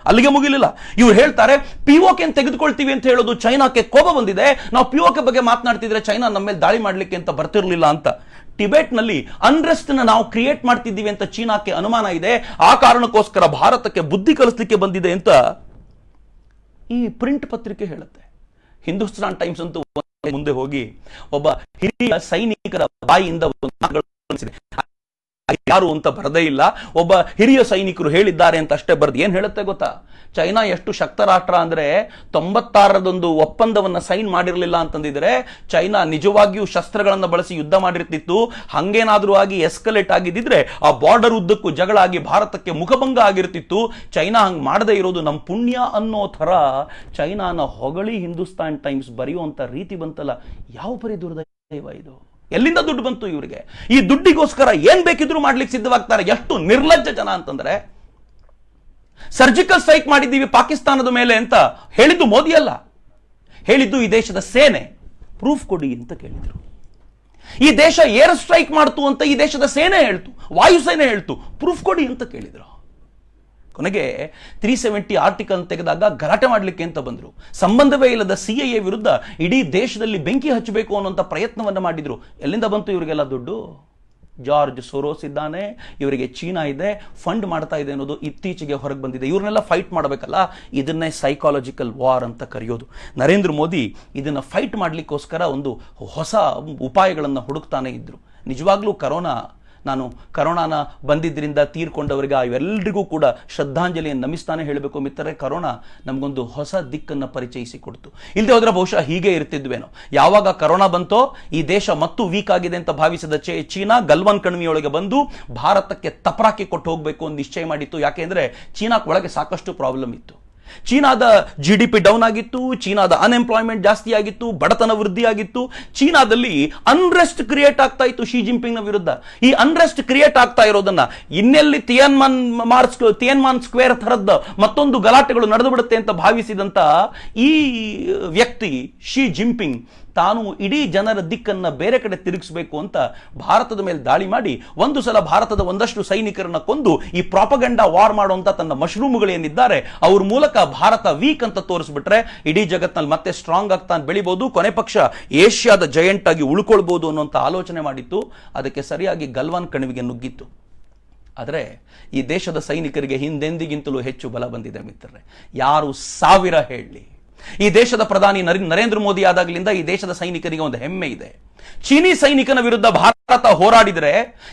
ಅಲ್ಲಿಗೆ ಮುಗಿಲಿಲ್ಲ. ಇವ್ರು ಹೇಳ್ತಾರೆ POK ತೆಗೆದುಕೊಳ್ತೀವಿ ಅಂತ ಹೇಳೋದು ಚೈನಾಕ್ಕೆ ಕೋಪ ಬಂದಿದೆ, ನಾವು POK ಬಗ್ಗೆ ಮಾತನಾಡ್ತಿದ್ರೆ ಚೈನಾ ನಮ್ಮ ಮೇಲೆ ದಾಳಿ ಮಾಡ್ಲಿಕ್ಕೆ ಅಂತ ಬರ್ತಿರ್ಲಿಲ್ಲ ಅಂತ. ಟಿಬೆಟ್ ನಲ್ಲಿ ಅನ್ರೆಸ್ಟ್ ನಾವು ಕ್ರಿಯೇಟ್ ಮಾಡ್ತಿದ್ದೀವಿ ಅಂತ ಚೀನಾಕ್ಕೆ ಅನುಮಾನ ಇದೆ, ಆ ಕಾರಣಕ್ಕೋಸ್ಕರ ಭಾರತಕ್ಕೆ ಬುದ್ಧಿ ಕಲಿಸ್ಲಿಕ್ಕೆ ಬಂದಿದೆ ಅಂತ ಈ ಪ್ರಿಂಟ್ ಪತ್ರಿಕೆ ಹೇಳುತ್ತೆ. ಹಿಂದೂಸ್ತಾನ್ ಟೈಮ್ಸ್ ಅಂತೂ ಮುಂದೆ ಹೋಗಿ ಒಬ್ಬ ಹಿರಿಯ ಸೈನಿಕರ ಬಾಯಿಯಿಂದ ಯಾರು ಅಂತ ಬರದೇ ಇಲ್ಲ, ಒಬ್ಬ ಹಿರಿಯ ಸೈನಿಕರು ಹೇಳಿದ್ದಾರೆ ಅಂತ ಅಷ್ಟೇ ಬರ್ದು. ಏನ್ ಹೇಳುತ್ತೆ ಗೊತ್ತಾ? ಚೈನಾ ಎಷ್ಟು ಶಕ್ತ ರಾಷ್ಟ್ರ ಅಂದ್ರೆ 96ರದೊಂದು ಒಪ್ಪಂದವನ್ನ ಸೈನ್ ಮಾಡಿರಲಿಲ್ಲ ಅಂತಂದಿದ್ರೆ ಚೈನಾ ನಿಜವಾಗಿಯೂ ಶಸ್ತ್ರಗಳನ್ನು ಬಳಸಿ ಯುದ್ಧ ಮಾಡಿರ್ತಿತ್ತು. ಹಂಗೇನಾದ್ರೂ ಆಗಿ ಎಸ್ಕಲೇಟ್ ಆಗಿದ್ದಿದ್ರೆ ಆ ಬಾರ್ಡರ್ ಉದ್ದಕ್ಕೂ ಜಗಳ ಆಗಿ ಭಾರತಕ್ಕೆ ಮುಖಭಂಗ ಆಗಿರ್ತಿತ್ತು. ಚೈನಾ ಹಂಗ್ ಮಾಡದೇ ಇರೋದು ನಮ್ ಪುಣ್ಯ ಅನ್ನೋ ತರ ಚೈನಾನ ಹೊಗಳಿ ಹಿಂದೂಸ್ತಾನ್ ಟೈಮ್ಸ್ ಬರೆಯುವಂತ ರೀತಿ ಬಂತಲ್ಲ, ಯಾವ ಪರಿ ದುರ್ದೈವ ಇದು? ಎಲ್ಲಿಂದ ದುಡ್ಡು ಬಂತು ಇವರಿಗೆ? ಈ ದುಡ್ಡಿಗೋಸ್ಕರ ಏನ್ ಬೇಕಿದ್ರು ಮಾಡ್ಲಿಕ್ಕೆ ಸಿದ್ಧವಾಗ್ತಾರೆ. ಎಷ್ಟು ನಿರ್ಲಜ್ಜ ಜನ ಅಂತಂದ್ರೆ, ಸರ್ಜಿಕಲ್ ಸ್ಟ್ರೈಕ್ ಮಾಡಿದ್ದೀವಿ ಪಾಕಿಸ್ತಾನದ ಮೇಲೆ ಅಂತ ಹೇಳಿದ್ದು ಮೋದಿ ಅಲ್ಲ, ಹೇಳಿದ್ದು ಈ ದೇಶದ ಸೇನೆ. ಪ್ರೂಫ್ ಕೊಡಿ ಅಂತ ಕೇಳಿದ್ರು. ಈ ದೇಶ ಏರ್ ಸ್ಟ್ರೈಕ್ ಮಾಡ್ತು ಅಂತ ಈ ದೇಶದ ಸೇನೆ ಹೇಳ್ತು, ವಾಯುಸೇನೆ ಹೇಳ್ತು, ಪ್ರೂಫ್ ಕೊಡಿ ಅಂತ ಕೇಳಿದ್ರು. ಕೊನೆಗೆ 370 ಆರ್ಟಿಕಲ್ ತೆಗೆದಾಗ ಗಲಾಟೆ ಮಾಡಲಿಕ್ಕೆ ಅಂತ ಬಂದ್ರು. ಸಂಬಂಧವೇ ಇಲ್ಲದ CIA ವಿರುದ್ಧ ಇಡೀ ದೇಶದಲ್ಲಿ ಬೆಂಕಿ ಹಚ್ಚಬೇಕು ಅನ್ನುವಂಥ ಪ್ರಯತ್ನವನ್ನ ಮಾಡಿದ್ರು. ಎಲ್ಲಿಂದ ಬಂತು ಇವರಿಗೆಲ್ಲ ದುಡ್ಡು? ಜಾರ್ಜ್ ಸೊರೋಸ್ ಇದ್ದಾನೆ, ಇವರಿಗೆ ಚೀನಾ ಇದೆ, ಫಂಡ್ ಮಾಡ್ತಾ ಇದೆ ಅನ್ನೋದು ಇತ್ತೀಚೆಗೆ ಹೊರಗೆ ಬಂದಿದೆ. ಇವ್ರನ್ನೆಲ್ಲ ಫೈಟ್ ಮಾಡಬೇಕಲ್ಲ, ಇದನ್ನೇ ಸೈಕಾಲಜಿಕಲ್ ವಾರ್ ಅಂತ ಕರೆಯೋದು. ನರೇಂದ್ರ ಮೋದಿ ಇದನ್ನ ಫೈಟ್ ಮಾಡ್ಲಿಕ್ಕೋಸ್ಕರ ಒಂದು ಹೊಸ ಉಪಾಯಗಳನ್ನು ಹುಡುಕ್ತಾನೆ ಇದ್ರು. ನಿಜವಾಗ್ಲೂ ಕರೋನಾ ನಾನು ಕರೋನಾನ ಬಂದಿದ್ದರಿಂದ ತೀರ್ಕೊಂಡವರಿಗೆ ಇವೆಲ್ಲರಿಗೂ ಕೂಡ ಶ್ರದ್ಧಾಂಜಲಿಯನ್ನು ನಮಿಸ್ತಾನೆ ಹೇಳಬೇಕು ಮಿತ್ರರೇ. ಕರೋನಾ ನಮಗೊಂದು ಹೊಸ ದಿಕ್ಕನ್ನು ಪರಿಚಯಿಸಿಕೊಡ್ತು. ಇಲ್ಲದೆ ಹೋದ್ರೆ ಬಹುಶಃ ಹೀಗೆ ಇರ್ತಿದ್ವೇನೋ. ಯಾವಾಗ ಕರೋನಾ ಬಂತೋ ಈ ದೇಶ ಮತ್ತು ವೀಕ್ ಆಗಿದೆ ಅಂತ ಭಾವಿಸಿದ ಚೀನಾ ಗಲ್ವಾನ್ ಕಣಿವೆಯೊಳಗೆ ಬಂದು ಭಾರತಕ್ಕೆ ತಪರಾಕಿ ಕೊಟ್ಟು ಹೋಗಬೇಕು ಅಂತ ನಿಶ್ಚಯ ಮಾಡಿತ್ತು. ಯಾಕೆಂದ್ರೆ ಚೀನಾಕ್ಕೆ ಒಳಗೆ ಸಾಕಷ್ಟು ಪ್ರಾಬ್ಲಮ್ ಇತ್ತು. ಚೀನಾದ GDP ಡೌನ್ ಆಗಿತ್ತು, ಚೀನಾದ ಅನ್ಎಂಪ್ಲಾಯ್ಮೆಂಟ್ ಜಾಸ್ತಿ ಆಗಿತ್ತು, ಬಡತನ ವೃದ್ಧಿ ಆಗಿತ್ತು, ಚೀನಾದಲ್ಲಿ ಅನ್ರೆಸ್ಟ್ ಕ್ರಿಯೇಟ್ ಆಗ್ತಾ ಇತ್ತು ಶಿ ಜಿಂಪಿಂಗ್ ನ ವಿರುದ್ಧ. ಈ ಅನ್ರೆಸ್ಟ್ ಕ್ರಿಯೇಟ್ ಆಗ್ತಾ ಇರೋದನ್ನ ಇನ್ನೆಲ್ಲಿ ತಿಯನ್ಮಾನ್ ಸ್ಕ್ವೇರ್ ಥರದ್ದು ಮತ್ತೊಂದು ಗಲಾಟೆಗಳು ನಡೆದು ಬಿಡುತ್ತೆ ಅಂತ ಭಾವಿಸಿದಂತ ಈ ವ್ಯಕ್ತಿ ಶಿ ಜಿಂಪಿಂಗ್ ತಾನು ಇಡೀ ಜನರ ದಿಕ್ಕನ್ನ ಬೇರೆ ಕಡೆ ತಿರುಗಿಸಬೇಕು ಅಂತ ಭಾರತದ ಮೇಲೆ ದಾಳಿ ಮಾಡಿ ಒಂದು ಸಲ ಭಾರತದ ಒಂದಷ್ಟು ಸೈನಿಕರನ್ನ ಕೊಂದು ಈ ಪ್ರಾಪಗಂಡಾ ವಾರ್ ಮಾಡುವಂತ ತನ್ನ ಮಶ್ರೂಮ್ಗಳೇನಿದ್ದಾರೆ ಅವ್ರ ಮೂಲಕ ಭಾರತ ವೀಕ್ ಅಂತ ತೋರಿಸ್ಬಿಟ್ರೆ ಇಡೀ ಜಗತ್ತಿನಲ್ಲಿ ಮತ್ತೆ ಸ್ಟ್ರಾಂಗ್ ಆಗ್ತಾ ಬೆಳಿಬಹುದು, ಕೊನೆ ಪಕ್ಷ ಏಷ್ಯಾದ ಜಯಂಟ್ ಆಗಿ ಉಳ್ಕೊಳ್ಬಹುದು ಅನ್ನುವಂತ ಆಲೋಚನೆ ಮಾಡಿತ್ತು. ಅದಕ್ಕೆ ಸರಿಯಾಗಿ ಗಲ್ವಾನ್ ಕಣಿವೆಗೆ ನುಗ್ಗಿತ್ತು. ಆದರೆ ಈ ದೇಶದ ಸೈನಿಕರಿಗೆ ಹಿಂದೆಂದಿಗಿಂತಲೂ ಹೆಚ್ಚು ಬಲ ಬಂದಿದೆ ಮಿತ್ರರೇ. ಯಾರು ಸಾವಿರ ಹೇಳಲಿ, ಈ ದೇಶದ ಪ್ರಧಾನಿ ನರೇಂದ್ರ ಮೋದಿ ಆದಾಗಲಿಂದ ಈ ದೇಶದ ಸೈನಿಕರಿಗೆ ಒಂದು ಹೆಮ್ಮೆ ಇದೆ. ಚೀನಿ ಸೈನಿಕನ ವಿರುದ್ಧ ಭಾರತ ಹೋರಾಡಿದರೆ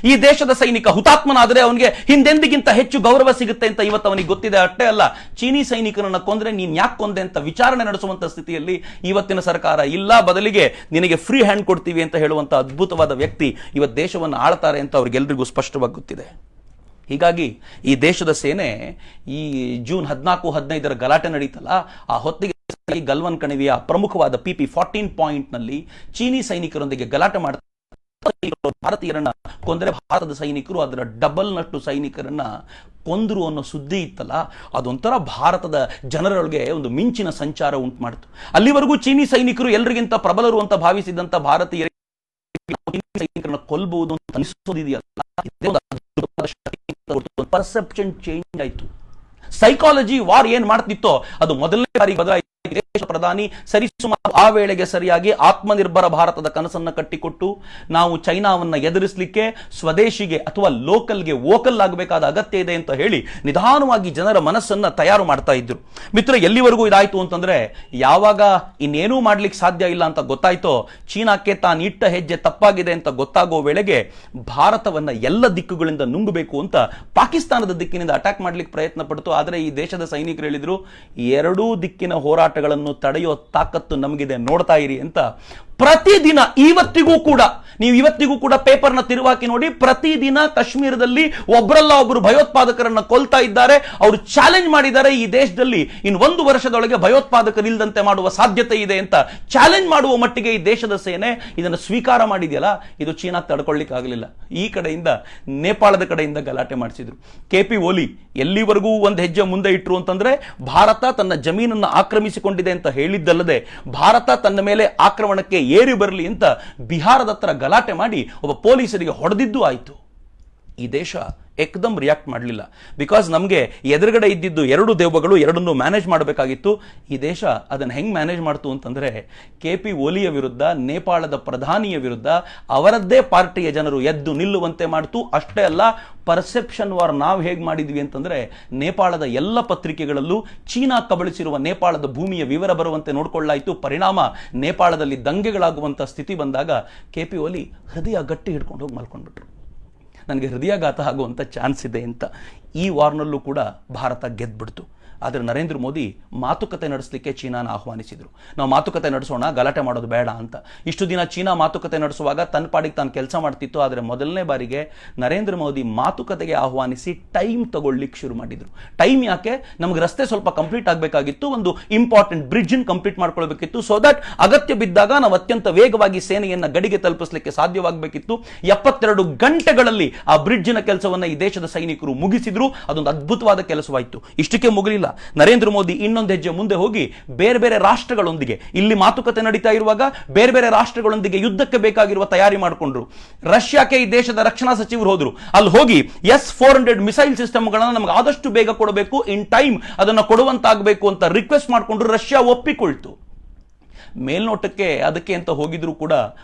ಈ ದೇಶದ ಸೈನಿಕ ಹುತಾತ್ಮನಾದರೆ ಅವನಿಗೆ ಹಿಂದೆಂದಿಗಿಂತ ಹೆಚ್ಚು ಗೌರವ ಸಿಗುತ್ತೆ ಅಂತ ಇವತ್ತು ಅವನಿಗೆ ಗೊತ್ತಿದೆ. ಅಷ್ಟೇ ಅಲ್ಲ, ಚೀನಿ ಸೈನಿಕನನ್ನ ಕೊಂದ್ರೆ ನೀನ್ ಯಾಕೆ ಕೊಂದೆ ಅಂತ ವಿಚಾರಣೆ ನಡೆಸುವಂತ ಸ್ಥಿತಿಯಲ್ಲಿ ಇವತ್ತಿನ ಸರ್ಕಾರ ಇಲ್ಲ, ಬದಲಿಗೆ ನಿನಗೆ ಫ್ರೀ ಹ್ಯಾಂಡ್ ಕೊಡ್ತೀವಿ ಅಂತ ಹೇಳುವಂತ ಅದ್ಭುತವಾದ ವ್ಯಕ್ತಿ ಇವತ್ತು ದೇಶವನ್ನು ಆಳ್ತಾರೆ ಅಂತ ಅವ್ರಿಗೆಲ್ರಿಗೂ ಸ್ಪಷ್ಟವಾಗಿ ಗೊತ್ತಿದೆ. ಹೀಗಾಗಿ ಈ ದೇಶದ ಸೇನೆ ಈ ಜೂನ್ 14-15 ಗಲಾಟೆ ನಡೀತಲ್ಲ, ಆ ಹೊತ್ತಿಗೆ ಗಲ್ವಾನ್ ಕಣಿವೆಯ ಪ್ರಮುಖವಾದ PP-14 ಪಾಯಿಂಟ್ ನಲ್ಲಿ ಚೀನಿ ಸೈನಿಕರೊಂದಿಗೆ ಗಲಾಟೆ ಮಾಡ್ತಾರೆ. ಭಾರತೀಯರನ್ನ ಕೊಂದರೆ ಭಾರತದ ಸೈನಿಕರು ಅದರ ಡಬಲ್ ನಷ್ಟು ಸೈನಿಕರನ್ನ ಕೊಂದರು ಅನ್ನೋ ಸುದ್ದಿ ಇತ್ತಲ್ಲ, ಅದೊಂಥರ ಭಾರತದ ಜನರೊಳಗೆ ಒಂದು ಮಿಂಚಿನ ಸಂಚಾರ ಉಂಟು ಮಾಡಿತು. ಅಲ್ಲಿವರೆಗೂ ಚೀನಿ ಸೈನಿಕರು ಎಲ್ಲರಿಗಿಂತ ಪ್ರಬಲರು ಅಂತ ಭಾವಿಸಿದಂತ ಭಾರತೀಯ ಸೈನಿಕರನ್ನ ಕೊಲ್ಲಬಹುದು ಅಂತ ಅನಿಸೋದಿದೆಯಲ್ಲ, ಪರ್ಸೆಪ್ಷನ್ ಚೇಂಜ್ ಆಯ್ತು. ಸೈಕಾಲಜಿ ವಾರ್ ಏನ್ ಮಾಡ್ತಿತ್ತೋ ಅದು ಮೊದಲನೇ ಬಾರಿ ಬದಲಾಯಿತು. ದೇಶ ಪ್ರಧಾನಿ ಸರಿಸುಮಾರು ಆ ವೇಳೆಗೆ ಸರಿಯಾಗಿ ಆತ್ಮನಿರ್ಭರ ಭಾರತದ ಕನಸನ್ನ ಕಟ್ಟಿಕೊಟ್ಟು ನಾವು ಚೈನಾವನ್ನ ಎದುರಿಸಲಿಕ್ಕೆ ಸ್ವದೇಶಿಗೆ ಅಥವಾ ಲೋಕಲ್ಗೆ ವೋಕಲ್ ಆಗಬೇಕಾದ ಅಗತ್ಯ ಇದೆ ಅಂತ ಹೇಳಿ ನಿಧಾನವಾಗಿ ಜನರ ಮನಸ್ಸನ್ನ ತಯಾರು ಮಾಡ್ತಾ ಇದ್ರು. ಮಿತ್ರ, ಎಲ್ಲಿವರೆಗೂ ಇದಾಯ್ತು ಅಂತಂದ್ರೆ ಯಾವಾಗ ಇನ್ನೇನೂ ಮಾಡ್ಲಿಕ್ಕೆ ಸಾಧ್ಯ ಇಲ್ಲ ಅಂತ ಗೊತ್ತಾಯ್ತೋ, ಚೀನಾಕ್ಕೆ ತಾನು ಇಟ್ಟ ಹೆಜ್ಜೆ ತಪ್ಪಾಗಿದೆ ಅಂತ ಗೊತ್ತಾಗೋ ವೇಳೆಗೆ ಭಾರತವನ್ನ ಎಲ್ಲ ದಿಕ್ಕುಗಳಿಂದ ನುಂಗಬೇಕು ಅಂತ ಪಾಕಿಸ್ತಾನದ ದಿಕ್ಕಿನಿಂದ ಅಟ್ಯಾಕ್ ಮಾಡ್ಲಿಕ್ಕೆ ಪ್ರಯತ್ನ ಪಡ್ತು. ಆದರೆ ಈ ದೇಶದ ಸೈನಿಕರು ಹೇಳಿದ್ರು, ಎರಡೂ ದಿಕ್ಕಿನ ಹೋರಾಟಗಳನ್ನು ತಡೆಯೋ ತಾಕತ್ತು ನಮಗಿದೆ, ನೋಡ್ತಾ ಇರಿ ಅಂತ. ಪ್ರತಿದಿನ ಇವತ್ತಿಗೂ ಕೂಡ ಪೇಪರ್ನ ತಿರುವಾಕಿ ನೋಡಿ, ಪ್ರತಿದಿನ ಕಾಶ್ಮೀರದಲ್ಲಿ ಒಬ್ಬರಲ್ಲ ಒಬ್ಬರು ಭಯೋತ್ಪಾದಕರನ್ನ ಕೊಲ್ತಾ ಇದ್ದಾರೆ. ಅವರು ಚಾಲೆಂಜ್ ಮಾಡಿದ್ದಾರೆ, ಈ ದೇಶದಲ್ಲಿ ಇನ್ನು 1 ವರ್ಷದೊಳಗೆ ಭಯೋತ್ಪಾದಕರಿಲ್ಲದಂತೆ ಮಾಡುವ ಸಾಧ್ಯತೆ ಇದೆ ಅಂತ ಚಾಲೆಂಜ್ ಮಾಡುವ ಮಟ್ಟಿಗೆ ಈ ದೇಶದ ಸೇನೆ ಇದನ್ನು ಸ್ವೀಕಾರ ಮಾಡಿದೆಯಲ್ಲ, ಇದು ಚೀನಾ ತಡ್ಕೊಳ್ಳಿಕ್ಕೆ ಆಗಲಿಲ್ಲ. ಈ ಕಡೆಯಿಂದ ನೇಪಾಳದ ಕಡೆಯಿಂದ ಗಲಾಟೆ ಮಾಡಿಸಿದ್ರು. KP ಓಲಿ ಎಲ್ಲಿವರೆಗೂ ಒಂದು ಹೆಜ್ಜೆ ಮುಂದೆ ಇಟ್ರು ಅಂತಂದ್ರೆ, ಭಾರತ ತನ್ನ ಜಮೀನನ್ನು ಆಕ್ರಮಿಸಿಕೊಂಡಿದೆ ಅಂತ ಹೇಳಿದ್ದಲ್ಲದೆ ಭಾರತ ತನ್ನ ಮೇಲೆ ಆಕ್ರಮಣಕ್ಕೆ ಏರಿ ಬರಲಿ ಅಂತ ಬಿಹಾರದ ಹತ್ರ ಗಲಾಟೆ ಮಾಡಿ ಒಬ್ಬ ಪೊಲೀಸರಿಗೆ ಹೊಡೆದಿದ್ದು ಆಯಿತು. ಈ ದೇಶ ಏಕದಮ್ ರಿಯಾಕ್ಟ್ ಮಾಡಲಿಲ್ಲ. ಬಿಕಾಸ್ ನಮಗೆ ಎದುರುಗಡೆ ಇದ್ದಿದ್ದು 2 ದೆವ್ವಗಳು, ಎರಡನ್ನೂ ಮ್ಯಾನೇಜ್ ಮಾಡಬೇಕಾಗಿತ್ತು. ಈ ದೇಶ ಅದನ್ನು ಹೆಂಗ್ ಮ್ಯಾನೇಜ್ ಮಾಡ್ತು ಅಂತಂದ್ರೆ, KP ಓಲಿಯ ವಿರುದ್ಧ, ನೇಪಾಳದ ಪ್ರಧಾನಿಯ ವಿರುದ್ಧ ಅವರದ್ದೇ ಪಾರ್ಟಿಯ ಜನರು ಎದ್ದು ನಿಲ್ಲುವಂತೆ ಮಾಡ್ತು. ಅಷ್ಟೇ ಅಲ್ಲ, ಪರ್ಸೆಪ್ಷನ್ ವಾರ್ ನಾವು ಹೇಗೆ ಮಾಡಿದ್ವಿ ಅಂತಂದ್ರೆ, ನೇಪಾಳದ ಎಲ್ಲ ಪತ್ರಿಕೆಗಳಲ್ಲೂ ಚೀನಾ ಕಬಳಿಸಿರುವ ನೇಪಾಳದ ಭೂಮಿಯ ವಿವರ ಬರುವಂತೆ ನೋಡ್ಕೊಳ್ಳಾಯಿತು. ಪರಿಣಾಮ ನೇಪಾಳದಲ್ಲಿ ದಂಗೆಗಳಾಗುವಂತ ಸ್ಥಿತಿ ಬಂದಾಗ KP ಓಲಿ ಹೃದಯ ಗಟ್ಟಿ ಹಿಡ್ಕೊಂಡು ಹೋಗಿ ಮಲ್ಕೊಂಡ್ಬಿಟ್ರು. ನನಗೆ ಹೃದಯಾಘಾತ ಆಗುವಂಥ ಚಾನ್ಸ್ ಇದೆ ಅಂತ. ಈ ವಾರ್ನಲ್ಲೂ ಕೂಡ ಭಾರತ ಗೆದ್ಬಿಡ್ತು. ಆದರೆ ನರೇಂದ್ರ ಮೋದಿ ಮಾತುಕತೆ ನಡೆಸಲಿಕ್ಕೆ ಚೀನಾನ ಆಹ್ವಾನಿಸಿದರು. ನಾವು ಮಾತುಕತೆ ನಡೆಸೋಣ, ಗಲಾಟೆ ಮಾಡೋದು ಬೇಡ ಅಂತ. ಇಷ್ಟು ದಿನ ಚೀನಾ ಮಾತುಕತೆ ನಡೆಸುವಾಗ ತನ್ನ ಪಾಡಿಗೆ ತಾನು ಕೆಲಸ ಮಾಡ್ತಿತ್ತು. ಆದರೆ ಮೊದಲನೇ ಬಾರಿಗೆ ನರೇಂದ್ರ ಮೋದಿ ಮಾತುಕತೆಗೆ ಆಹ್ವಾನಿಸಿ ಟೈಮ್ ತಗೊಳ್ಳಿಕ್ಕೆ ಶುರು ಮಾಡಿದರು. ಟೈಮ್ ಯಾಕೆ? ನಮಗೆ ರಸ್ತೆ ಸ್ವಲ್ಪ ಕಂಪ್ಲೀಟ್ ಆಗಬೇಕಾಗಿತ್ತು, ಒಂದು ಇಂಪಾರ್ಟೆಂಟ್ ಬ್ರಿಡ್ಜ್ ಕಂಪ್ಲೀಟ್ ಮಾಡ್ಕೊಳ್ಬೇಕಿತ್ತು. ಸೊ ದಟ್ ಅಗತ್ಯ ಬಿದ್ದಾಗ ನಾವು ಅತ್ಯಂತ ವೇಗವಾಗಿ ಸೇನೆಯನ್ನ ಗಡಿಗೆ ತಲುಪಿಸಲಿಕ್ಕೆ ಸಾಧ್ಯವಾಗಬೇಕಿತ್ತು. 72 ಗಂಟೆಗಳಲ್ಲಿ ಆ ಬ್ರಿಡ್ಜಿನ ಕೆಲಸವನ್ನ ಈ ದೇಶದ ಸೈನಿಕರು ಮುಗಿಸಿದ್ರು. ಅದೊಂದು ಅದ್ಭುತವಾದ ಕೆಲಸವಾಯಿತು. ಇಷ್ಟಕ್ಕೆ ಮುಗಿಲಿಲ್ಲ. ನರೇಂದ್ರ ಮೋದಿ ಇನ್ನೊಂದು ಹೆಜ್ಜೆ ಮುಂದೆ ಹೋಗಿ ಬೇರೆ ಬೇರೆ ರಾಷ್ಟ್ರಗಳೊಂದಿಗೆ, ಇಲ್ಲಿ ಮಾತುಕತೆ ನಡೀತಾ ಇರುವಾಗ ಬೇರೆ ಬೇರೆ ರಾಷ್ಟ್ರಗಳೊಂದಿಗೆ ಯುದ್ಧಕ್ಕೆ ಬೇಕಾಗಿರುವ ತಯಾರಿ ಮಾಡಿಕೊಂಡ್ರು. ರಷ್ಯಾಕ್ಕೆ ಈ ದೇಶದ ರಕ್ಷಣಾ ಸಚಿವರು ಹೋದ್ರು. ಅಲ್ಲಿ ಹೋಗಿ S-400 ಮಿಸೈಲ್ ಸಿಸ್ಟಮ್ಗಳನ್ನು ನಮಗೆ ಆದಷ್ಟು ಬೇಗ ಕೊಡಬೇಕು, ಇನ್ ಟೈಮ್ ಅದನ್ನು ಕೊಡುವಂತಾಗಬೇಕು ಅಂತ ರಿಕ್ವೆಸ್ಟ್ ಮಾಡಿಕೊಂಡ್ರು. ರಷ್ಯಾ ಒಪ್ಪಿಕೊಳ್ತು. ಮೇಲ್ನೋಟಕ್ಕೆ ಅದಕ್ಕೆ ಅಂತ ಹೋಗಿದ್ರು ಕೂಡ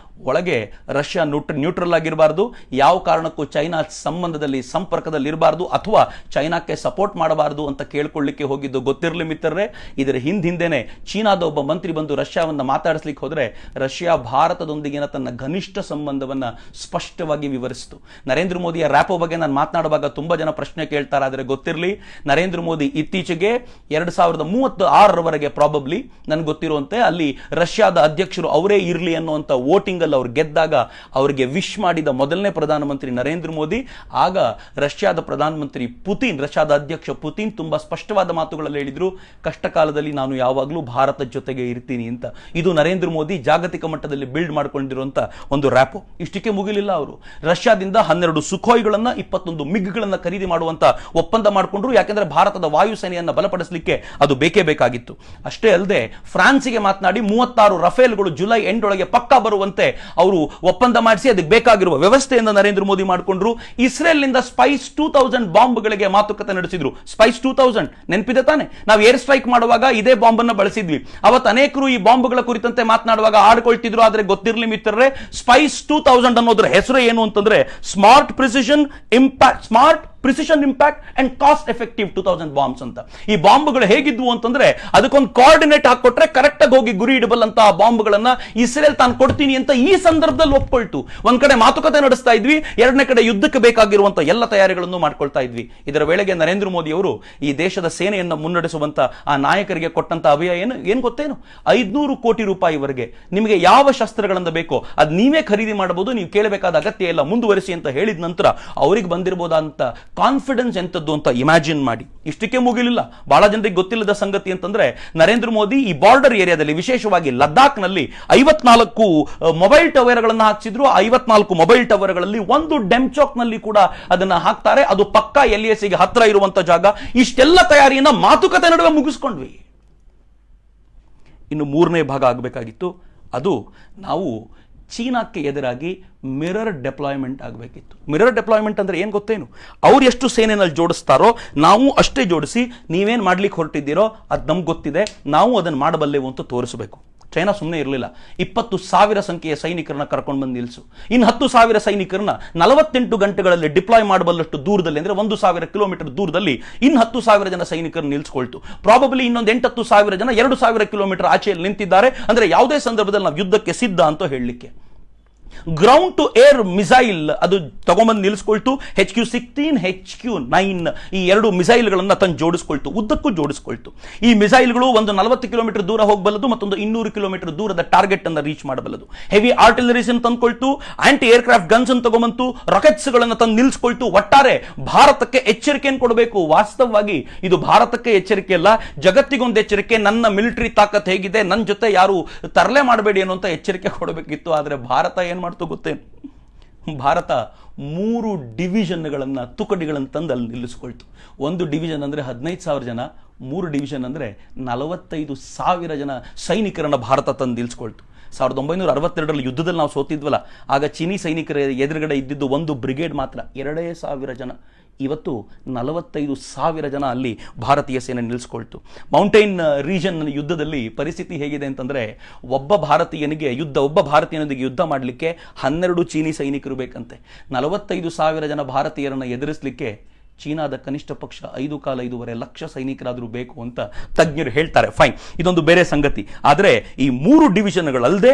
ಒಳಗೆ ರಷ್ಯಾ ನ್ಯೂಟ್ರಲ್ ಆಗಿರಬಾರ್ದು, ಯಾವ ಕಾರಣಕ್ಕೂ ಚೈನಾ ಸಂಬಂಧದಲ್ಲಿ ಸಂಪರ್ಕದಲ್ಲಿ ಇರಬಾರ್ದು ಅಥವಾ ಚೈನಾಕ್ಕೆ ಸಪೋರ್ಟ್ ಮಾಡಬಾರ್ದು ಅಂತ ಕೇಳ್ಕೊಳ್ಳಿಕ್ಕೆ ಹೋಗಿದ್ದು ಗೊತ್ತಿರಲಿ ಮಿತ್ರರೇ. ಇದರ ಹಿಂದೇನೆ ಚೀನಾದ ಒಬ್ಬ ಮಂತ್ರಿ ಬಂದು ರಷ್ಯಾವನ್ನ ಮಾತಾಡಿಸ್ಲಿಕ್ಕೆ ಹೋದ್ರೆ ರಷ್ಯಾ ಭಾರತದೊಂದಿಗಿನ ತನ್ನ ಘನಿಷ್ಠ ಸಂಬಂಧವನ್ನ ಸ್ಪಷ್ಟವಾಗಿ ವಿವರಿಸಿತು. ನರೇಂದ್ರ ಮೋದಿಯ ರ್ಯಾಪೋ ಬಗ್ಗೆ ನಾನು ಮಾತನಾಡುವಾಗ ತುಂಬಾ ಜನ ಪ್ರಶ್ನೆ ಕೇಳ್ತಾರೆ, ಆದರೆ ಗೊತ್ತಿರಲಿ ನರೇಂದ್ರ ಮೋದಿ ಇತ್ತೀಚೆಗೆ 2036ರವರೆಗೆ ಪ್ರಾಬಬ್ಲಿ ನನಗೆ ಗೊತ್ತಿರುವಂತೆ ಅಲ್ಲಿ ರಷ್ಯಾದ ಅಧ್ಯಕ್ಷರು ಅವರೇ ಇರಲಿ ಅನ್ನುವಂಥ ವೋಟಿಂಗ್ ಅವ್ರು ಗೆದ್ದಾಗ ಅವರಿಗೆ ವಿಶ್ ಮಾಡಿದ ಮೊದಲನೇ ಪ್ರಧಾನಮಂತ್ರಿ ನರೇಂದ್ರ ಮೋದಿ. ಆಗ ರಷ್ಯಾದ ಪ್ರಧಾನಮಂತ್ರಿ ಪುತಿನ್, ರಷ್ಯಾದ ಅಧ್ಯಕ್ಷ ಪುತಿನ್ ತುಂಬಾ ಸ್ಪಷ್ಟವಾದ ಮಾತುಗಳಲ್ಲಿ ಹೇಳಿದ್ರು, ಕಷ್ಟ ಕಾಲದಲ್ಲಿ ನಾನು ಯಾವಾಗಲೂ ಭಾರತದ ಜೊತೆಗೆ ಇರ್ತೀನಿ ಅಂತ. ಇದು ನರೇಂದ್ರ ಮೋದಿ ಜಾಗತಿಕ ಮಟ್ಟದಲ್ಲಿ ಬಿಲ್ಡ್ ಮಾಡ್ಕೊಂಡಿರುವಂತ ಒಂದು ರ್ಯಾಪೋ. ಇಷ್ಟಕ್ಕೆ ಮುಗಿಲಿಲ್ಲ, ಅವರು ರಷ್ಯಾದಿಂದ 12 ಸುಖೋಯ್ಗಳನ್ನ 21 ಮಿಗ್ಗಳನ್ನ ಖರೀದಿ ಮಾಡುವಂತ ಒಪ್ಪಂದ ಮಾಡಿಕೊಂಡ್ರು. ಯಾಕೆಂದ್ರೆ ಭಾರತದ ವಾಯುಸೇನೆಯನ್ನ ಬಲಪಡಿಸಲಿಕ್ಕೆ ಅದು ಬೇಕೇ ಬೇಕಾಗಿತ್ತು. ಅಷ್ಟೇ ಅಲ್ಲದೆ ಫ್ರಾನ್ಸ್ಗೆ ಮಾತನಾಡಿ 36 ರಫೇಲ್ಗಳು ಜುಲೈ ಎಂಡ್ ಒಳಗೆ ಪಕ್ಕಾ ಬರುವಂತೆ ಅವರು ಒಪ್ಪಂದ ಮಾಡಿಸಿ ಅದಕ್ಕೆ ಬೇಕಾಗಿರುವ ವ್ಯವಸ್ಥೆಯನ್ನು ನರೇಂದ್ರ ಮೋದಿ ಮಾಡಿಕೊಂಡ್ರು. ಇಸ್ರೇಲ್ನಿಂದ ಸ್ಪೈಸ್ 2000 ಬಾಂಬ್ಗಳಿಗೆ ಮಾತುಕತೆ ನಡೆಸಿದ್ರು. ಸ್ಪೈಸ್ 2000 ನೆನಪಿದೆ ತಾನೆ? ನಾವು ಏರ್ ಸ್ಟ್ರೈಕ್ ಮಾಡುವಾಗ ಇದೇ ಬಾಂಬ್ ಅನ್ನು ಬಳಸಿದ್ವಿ. ಅವತ್ತು ಅನೇಕರು ಈ ಬಾಂಬ್ಗಳ ಕುರಿತಂತೆ ಮಾತನಾಡುವಾಗ ಆಡ್ಕೊಳ್ತಿದ್ರು, ಆದ್ರೆ ಗೊತ್ತಿರಲಿ ಮಿತ್ರರೇ, ಸ್ಪೈಸ್ 2000 ಅನ್ನೋದ್ರ ಹೆಸರು ಏನು ಅಂತಂದ್ರೆ smart precision impact and cost effective 2000 bombs ಅಂತ. ಈ ಬಾಂಬ್ಗಳು ಹೇಗಿದ್ವು ಅಂತಂದ್ರೆ ಅದಕ್ಕೊಂದು ಕೋಆರ್ಡಿನೇಟ್ ಹಾಕೊಟ್ರೆ ಕರೆಕ್ಟ್ ಆಗಿ ಹೋಗಿ ಗುರಿ ಇಡಬಲ್ ಅಂತ ಬಾಂಬ್ಗಳನ್ನ ಇಸ್ರೇಲ್ ತಾನು ಕೊಡ್ತೀನಿ ಅಂತ ಈ ಸಂದರ್ಭದಲ್ಲಿ ಒಪ್ಕೊಳ್ತು. ಒಂದ್ ಕಡೆ ಮಾತುಕತೆ ನಡೆಸ್ತಾ ಇದ್ವಿ, ಎರಡನೇ ಕಡೆ ಯುದ್ಧಕ್ಕೆ ಬೇಕಾಗಿರುವಂತ ಎಲ್ಲ ತಯಾರಿಗಳನ್ನು ಮಾಡ್ಕೊಳ್ತಾ ಇದ್ವಿ. ಇದರ ವೇಳೆಗೆ ನರೇಂದ್ರ ಮೋದಿ ಅವರು ಈ ದೇಶದ ಸೇನೆಯನ್ನು ಮುನ್ನಡೆಸುವಂತ ಆ ನಾಯಕರಿಗೆ ಕೊಟ್ಟಂತ ಅಭಯ ಏನು ಗೊತ್ತೇನು? 500 ಕೋಟಿ ರೂಪಾಯಿವರೆಗೆ ನಿಮಗೆ ಯಾವ ಶಸ್ತ್ರಗಳನ್ನು ಬೇಕೋ ಅದು ನೀವೇ ಖರೀದಿ ಮಾಡಬಹುದು, ನೀವು ಕೇಳಬೇಕಾದ ಅಗತ್ಯ ಇಲ್ಲ, ಮುಂದುವರಿಸಿ ಅಂತ ಹೇಳಿದ ನಂತರ ಅವರಿಗೆ ಬಂದಿರಬಹುದಂತ ಕಾನ್ಫಿಡೆನ್ಸ್ ಎಂತದ್ದು ಅಂತ ಇಮ್ಯಾಜಿನ್ ಮಾಡಿ. ಇಷ್ಟಕ್ಕೆ ಮುಗಿಲಿಲ್ಲ, ಬಹಳ ಜನರಿಗೆ ಗೊತ್ತಿಲ್ಲದ ಸಂಗತಿ ಅಂತಂದ್ರೆ ನರೇಂದ್ರ ಮೋದಿ ಈ ಬಾರ್ಡರ್ ಏರಿಯಾದಲ್ಲಿ ವಿಶೇಷವಾಗಿ ಲದ್ದಾಖ್ನಲ್ಲಿ 54 ಮೊಬೈಲ್ ಟವರ್ಗಳನ್ನು ಹಾಕಿಸಿದ್ರು. 54 ಮೊಬೈಲ್ ಟವರ್ಗಳಲ್ಲಿ ಒಂದು ಡೆಮ್ಚಾಕ್ ನಲ್ಲಿ ಕೂಡ ಅದನ್ನ ಹಾಕ್ತಾರೆ. ಅದು ಪಕ್ಕಾ LAC ಗೆ ಹತ್ರ ಇರುವಂತ ಜಾಗ. ಇಷ್ಟೆಲ್ಲ ತಯಾರಿಯನ್ನ ಮಾತುಕತೆ ನಡುವೆ ಮುಗಿಸ್ಕೊಂಡ್ವಿ. ಇನ್ನು 3ನೇ ಭಾಗ ಆಗಬೇಕಾಗಿತ್ತು. ಅದು ನಾವು ಚೀನಾಕ್ಕೆ ಎದುರಾಗಿ ಮಿರರ್ ಡೆಪ್ಲಾಯ್ಮೆಂಟ್ ಆಗಬೇಕಿತ್ತು. ಮಿರರ್ ಡೆಪ್ಲಾಯ್ಮೆಂಟ್ ಅಂದ್ರೆ ಏನು ಗೊತ್ತೇನು? ಅವ್ರು ಎಷ್ಟು ಸೇನೆನಲ್ಲಿ ಜೋಡಿಸ್ತಾರೋ ನಾವು ಅಷ್ಟೇ ಜೋಡಿಸಿ ನೀವೇನು ಮಾಡ್ಲಿಕ್ಕೆ ಹೊರಟಿದ್ದೀರೋ ಅದು ನಮ್ಗೆ ಗೊತ್ತಿದೆ, ನಾವು ಅದನ್ನು ಮಾಡಬಲ್ಲೆವು ಅಂತ ತೋರಿಸಬೇಕು. ಚೈನಾ ಸುಮ್ಮನೆ ಇರಲಿಲ್ಲ. 20,000 ಸಂಖ್ಯೆಯ ಸೈನಿಕರನ್ನ ಕರ್ಕೊಂಡು ಬಂದು ನಿಲ್ಲಿಸು, ಇನ್ನು 10,000 ಸೈನಿಕರನ್ನ 48 ಗಂಟೆಗಳಲ್ಲಿ ಡಿಪ್ಲಾಯ್ ಮಾಡಬಲ್ಲಷ್ಟು ದೂರದಲ್ಲಿ, ಅಂದ್ರೆ 1,000 ಕಿಲೋಮೀಟರ್ ದೂರದಲ್ಲಿ ಇನ್ನು 10,000 ಜನ ಸೈನಿಕರನ್ನು ನಿಲ್ಲಿಸ್ಕೊಳ್ತು. ಪ್ರಾಬಬ್ಲಿ ಇನ್ನೊಂದು 8,000 ಜನ 2,000 ಕಿಲೋಮೀಟರ್ ಆಚೆಯಲ್ಲಿ ನಿಂತಿದ್ದಾರೆ. ಅಂದ್ರೆ ಯಾವುದೇ ಸಂದರ್ಭದಲ್ಲಿ ನಾವು ಯುದ್ಧಕ್ಕೆ ಸಿದ್ಧ ಅಂತ ಹೇಳಲಿಕ್ಕೆ. ಗ್ರೌಂಡ್ ಟು ಏರ್ ಮಿಸೈಲ್ ಅದು ತಗೊಂಬಂದು ನಿಲ್ಲಿಸ್ಕೊಳ್ತು. HQ-16 HQ-9 ಈ 2 ಮಿಸೈಲ್ಗಳನ್ನ ತಂದು ಜೋಡಿಸ್ಕೊಳ್ತು, ಉದ್ದಕ್ಕೂ ಜೋಡಿಸ್ಕೊಳ್ತು. ಈ ಮಿಸೈಲ್ಗಳು ಒಂದು 40 ಕಿಲೋಮೀಟರ್ ದೂರ ಹೋಗಬಲ್ಲದು, ಮತ್ತೊಂದು 200 ಕಿಲೋಮೀಟರ್ ದೂರದ ಟಾರ್ಗೆಟ್ ಅನ್ನು ರೀಚ್ ಮಾಡಬಲ್ಲದು. ಹೆವಿ ಆರ್ಟಿಲರೀಸ್ ತಂದುಕೊಳ್ತು, ಆಂಟಿ ಏರ್ಕ್ರಾಫ್ಟ್ ಗನ್ಸ್ ಅನ್ನು ತಗೊಂಬಂತು, ರಾಕೆಟ್ಸ್ ಗಳನ್ನ ತಂದು ನಿಲ್ಲಿಸ್ಕೊಳ್ತು. ಒಟ್ಟಾರೆ ಭಾರತಕ್ಕೆ ಎಚ್ಚರಿಕೆಯನ್ನು ಕೊಡಬೇಕು. ವಾಸ್ತವವಾಗಿ ಇದು ಭಾರತಕ್ಕೆ ಎಚ್ಚರಿಕೆ ಅಲ್ಲ, ಜಗತ್ತಿಗೊಂದು ಎಚ್ಚರಿಕೆ. ನನ್ನ ಮಿಲಿಟರಿ ತಾಕತ್ ಹೇಗಿದೆ, ನನ್ನ ಜೊತೆ ಯಾರು ತರಲೆ ಮಾಡಬೇಡಿ ಅನ್ನುವಂತ ಎಚ್ಚರಿಕೆ ಕೊಡಬೇಕಿತ್ತು. ಆದರೆ ಭಾರತ ಏನ್ ಮಾಡ್ತು ಗೊತ್ತೇನು? ಭಾರತ 3 ಡಿವಿಷನ್ಗಳನ್ನ ತುಕಡಿಗಳನ್ನು ತಂದು ಅಲ್ಲಿ ನಿಲ್ಲಿಸ್ಕೊಳ್ತು. ಒಂದು ಡಿವಿಷನ್ ಅಂದ್ರೆ 15,000 ಜನ, 3 ಡಿವಿಷನ್ ಅಂದ್ರೆ 45,000 ಜನ ಸೈನಿಕರನ್ನ ಭಾರತ ತಂದು ನಿಲ್ಲಿಸ್ಕೊಳ್ತು. 1962ರಲ್ಲಿ ಯುದ್ಧದಲ್ಲಿ ನಾವು ಸೋತಿದ್ವಲ್ಲ, ಆಗ ಚೀನಿ ಸೈನಿಕರ ಎದುರುಗಡೆ ಇದ್ದಿದ್ದು ಒಂದು ಬ್ರಿಗೇಡ್ ಮಾತ್ರ, 2,000 ಜನ. ಇವತ್ತು 45,000 ಜನ ಅಲ್ಲಿ ಭಾರತೀಯ ಸೇನೆ ನಿಲ್ಲಿಸ್ಕೊಳ್ತು. ಮೌಂಟೈನ್ ರೀಜನ್ ಯುದ್ಧದಲ್ಲಿ ಪರಿಸ್ಥಿತಿ ಹೇಗಿದೆ ಅಂತಂದ್ರೆ ಒಬ್ಬ ಭಾರತೀಯನಿಗೆ ಯುದ್ಧ ಮಾಡಲಿಕ್ಕೆ 12 ಚೀನಿ ಸೈನಿಕರು ಬೇಕಂತೆ. 45,000 ಜನ ಭಾರತೀಯರನ್ನು ಎದುರಿಸಲಿಕ್ಕೆ ಚೀನಾದ ಕನಿಷ್ಠ ಪಕ್ಷ 5.5 ಲಕ್ಷ ಸೈನಿಕರಾದರೂ ಬೇಕು ಅಂತ ತಜ್ಞರು ಹೇಳ್ತಾರೆ. ಫೈನ್, ಇದೊಂದು ಬೇರೆ ಸಂಗತಿ. ಆದರೆ ಈ 3 ಡಿವಿಷನ್ಗಳಲ್ಲದೆ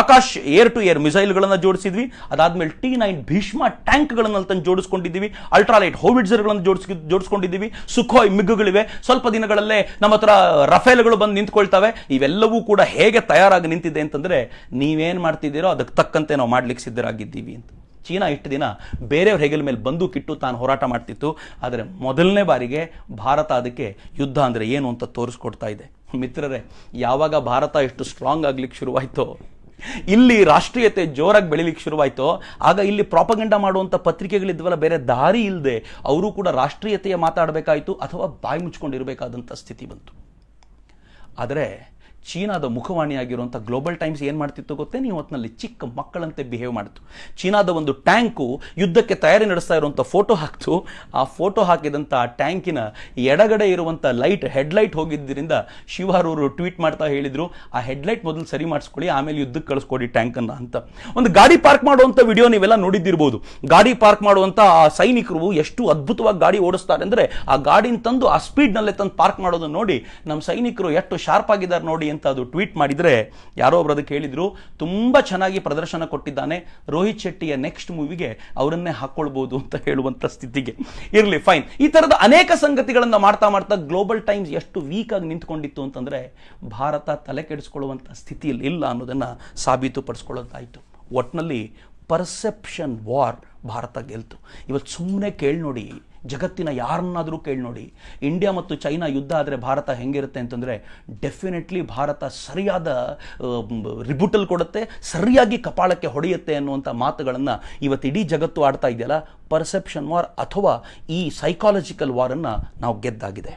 ಆಕಾಶ್ ಏರ್ ಟು ಏರ್ ಮಿಸೈಲ್ಗಳನ್ನು ಜೋಡಿಸಿದ್ವಿ. ಅದಾದ್ಮೇಲೆ T9 ಭೀಷ್ಮ ಟ್ಯಾಂಕ್ಗಳನ್ನು ತಂದು ಜೋಡಿಸ್ಕೊಂಡಿದ್ದೀವಿ. ಅಲ್ಟ್ರಾಲೈಟ್ ಹೋವಿಟ್ಸರ್ಗಳನ್ನು ಜೋಡಿಸ್ಕೊಂಡಿದ್ದೀವಿ. ಸುಖೋಯ್ ಮಿಗ್ಗುಗಳಿವೆ. ಸ್ವಲ್ಪ ದಿನಗಳಲ್ಲೇ ನಮ್ಮ ಹತ್ರ ರಫೇಲ್ಗಳು ಬಂದು ನಿಂತ್ಕೊಳ್ತವೆ. ಇವೆಲ್ಲವೂ ಕೂಡ ಹೇಗೆ ತಯಾರಾಗಿ ನಿಂತಿದೆ ಅಂತಂದ್ರೆ ನೀವೇನ್ ಮಾಡ್ತಿದ್ದೀರೋ ಅದಕ್ಕೆ ತಕ್ಕಂತೆ ನಾವು ಮಾಡ್ಲಿಕ್ಕೆ ಸಿದ್ಧರಾಗಿದ್ದೀವಿ ಅಂತ. ಚೀನಾ ಇಷ್ಟು ದಿನ ಬೇರೆಯವ್ರ ಹೆಗಲ ಮೇಲೆ ಬಂದೂಕಿಟ್ಟು ತಾನು ಹೋರಾಟ ಮಾಡ್ತಿತ್ತು. ಆದರೆ ಮೊದಲನೇ ಬಾರಿಗೆ ಭಾರತ ಅದಕ್ಕೆ ಯುದ್ಧ ಅಂದರೆ ಏನು ಅಂತ ತೋರಿಸ್ಕೊಡ್ತಾ ಇದೆ. ಮಿತ್ರರೇ, ಯಾವಾಗ ಭಾರತ ಎಷ್ಟು ಸ್ಟ್ರಾಂಗ್ ಆಗ್ಲಿಕ್ಕೆ ಶುರುವಾಯಿತೋ, ಇಲ್ಲಿ ರಾಷ್ಟ್ರೀಯತೆ ಜೋರಾಗಿ ಬೆಳಿಲಿಕ್ಕೆ ಶುರುವಾಯಿತೋ, ಆಗ ಇಲ್ಲಿ ಪ್ರಾಪಗಂಡ ಮಾಡುವಂಥ ಪತ್ರಿಕೆಗಳಿದ್ವಲ್ಲ, ಬೇರೆ ದಾರಿ ಇಲ್ಲದೆ ಅವರು ಕೂಡ ರಾಷ್ಟ್ರೀಯತೆಯ ಮಾತಾಡಬೇಕಾಯಿತು ಅಥವಾ ಬಾಯಿ ಮುಚ್ಕೊಂಡಿರಬೇಕಾದಂಥ ಸ್ಥಿತಿ ಬಂತು. ಆದರೆ ಚೀನಾದ ಮುಖವಾಣಿಯಾಗಿರುವಂಥ ಗ್ಲೋಬಲ್ ಟೈಮ್ಸ್ ಏನು ಮಾಡ್ತಿತ್ತು ಗೊತ್ತೇ, ನೀವು ಹೊತ್ತಿನಲ್ಲಿ ಚಿಕ್ಕ ಮಕ್ಕಳಂತೆ ಬಿಹೇವ್ ಮಾಡ್ತು. ಚೀನಾದ ಒಂದು ಟ್ಯಾಂಕು ಯುದ್ಧಕ್ಕೆ ತಯಾರಿ ನಡೆಸ್ತಾ ಇರುವಂಥ ಫೋಟೋ ಹಾಕ್ತು. ಆ ಫೋಟೋ ಹಾಕಿದಂಥ ಆ ಟ್ಯಾಂಕಿನ ಎಡಗಡೆ ಇರುವಂಥ ಹೆಡ್ಲೈಟ್ ಹೋಗಿದ್ದರಿಂದ ಶಿವಾರೂರು ಟ್ವೀಟ್ ಮಾಡ್ತಾ ಹೇಳಿದ್ರು, ಆ ಹೆಡ್ಲೈಟ್ ಮೊದಲು ಸರಿ ಮಾಡಿಸ್ಕೊಳ್ಳಿ, ಆಮೇಲೆ ಯುದ್ಧಕ್ಕೆ ಕಳಿಸ್ಕೊಡಿ ಟ್ಯಾಂಕನ್ನು ಅಂತ. ಒಂದು ಗಾಡಿ ಪಾರ್ಕ್ ಮಾಡುವಂಥ ವಿಡಿಯೋ ನೀವೆಲ್ಲ ನೋಡಿದ್ದಿರ್ಬೋದು. ಗಾಡಿ ಪಾರ್ಕ್ ಮಾಡುವಂಥ ಆ ಸೈನಿಕರು ಎಷ್ಟು ಅದ್ಭುತವಾಗಿ ಗಾಡಿ ಓಡಿಸ್ತಾರೆ ಅಂದರೆ, ಆ ಗಾಡಿನ ತಂದು ಆ ಸ್ಪೀಡ್ನಲ್ಲೇ ತಂದು ಪಾರ್ಕ್ ಮಾಡೋದನ್ನು ನೋಡಿ ನಮ್ಮ ಸೈನಿಕರು ಎಷ್ಟು ಶಾರ್ಪ್ ಆಗಿದ್ದಾರೆ ನೋಡಿ ಅಂತ ಅದು ಟ್ವೀಟ್ ಮಾಡಿದ್ರೆ, ಯಾರೋ ಒಬ್ರು ಅದಕ್ಕೆ ಹೇಳಿದ್ರು, ತುಂಬಾ ಚೆನ್ನಾಗಿ ಪ್ರದರ್ಶನ ಕೊಟ್ಟಿದ್ದಾನೆ, ರೋಹಿತ್ ಶೆಟ್ಟಿಯ ನೆಕ್ಸ್ಟ್ ಮೂವಿಗೆ ಅವರನ್ನೇ ಹಾಕೊಳ್ಬಹುದು ಅಂತ ಹೇಳುವಂತ ಸ್ಥಿತಿಗೆ. ಇರಲಿ, ಫೈನ್. ಈ ತರದ ಅನೇಕ ಸಂಗತಿಗಳನ್ನ ಮಾಡ್ತಾ ಮಾಡ್ತಾ ಗ್ಲೋಬಲ್ ಟೈಮ್ಸ್ ಎಷ್ಟು ವೀಕ್ ಆಗಿ ನಿಂತ್ಕೊಂಡಿತ್ತು ಅಂತಂದ್ರೆ, ಭಾರತ ತಲೆ ಕೆಡಿಸ್ಕೊಳ್ಳುವಂತ ಸ್ಥಿತಿಯಲ್ಲಿ ಇಲ್ಲ ಅನ್ನೋದನ್ನ ಸಾಬೀತುಪಡಿಸ್ಕೊಳ್ಳೋದಾಯ್ತು. ಒಟ್ನಲ್ಲಿ ಪರ್ಸೆಪ್ಷನ್ ವಾರ್ ಭಾರತ ಗೆಲ್ತು. ಇವತ್ತು ಸುಮ್ಮನೆ ಕೇಳಿ ನೋಡಿ, ಜಗತ್ತಿನ ಯಾರನ್ನಾದರೂ ಕೇಳಿ ನೋಡಿ, ಇಂಡಿಯಾ ಮತ್ತು ಚೈನಾ ಯುದ್ಧ ಆದರೆ ಭಾರತ ಹೆಂಗಿರುತ್ತೆ ಅಂತಂದರೆ, ಡೆಫಿನೆಟ್ಲಿ ಭಾರತ ಸರಿಯಾದ ರಿಬುಟಲ್ ಕೊಡುತ್ತೆ, ಸರಿಯಾಗಿ ಕಪಾಳಕ್ಕೆ ಹೊಡೆಯುತ್ತೆ ಅನ್ನುವಂಥ ಮಾತುಗಳನ್ನು ಇವತ್ತು ಇಡೀ ಜಗತ್ತು ಆಡ್ತಾ ಇದೆಯಲ್ಲ. ಪರ್ಸೆಪ್ಷನ್ ವಾರ್ ಅಥವಾ ಈ ಸೈಕಾಲಜಿಕಲ್ ವಾರನ್ನು ನಾವು ಗೆದ್ದಾಗಿದೆ.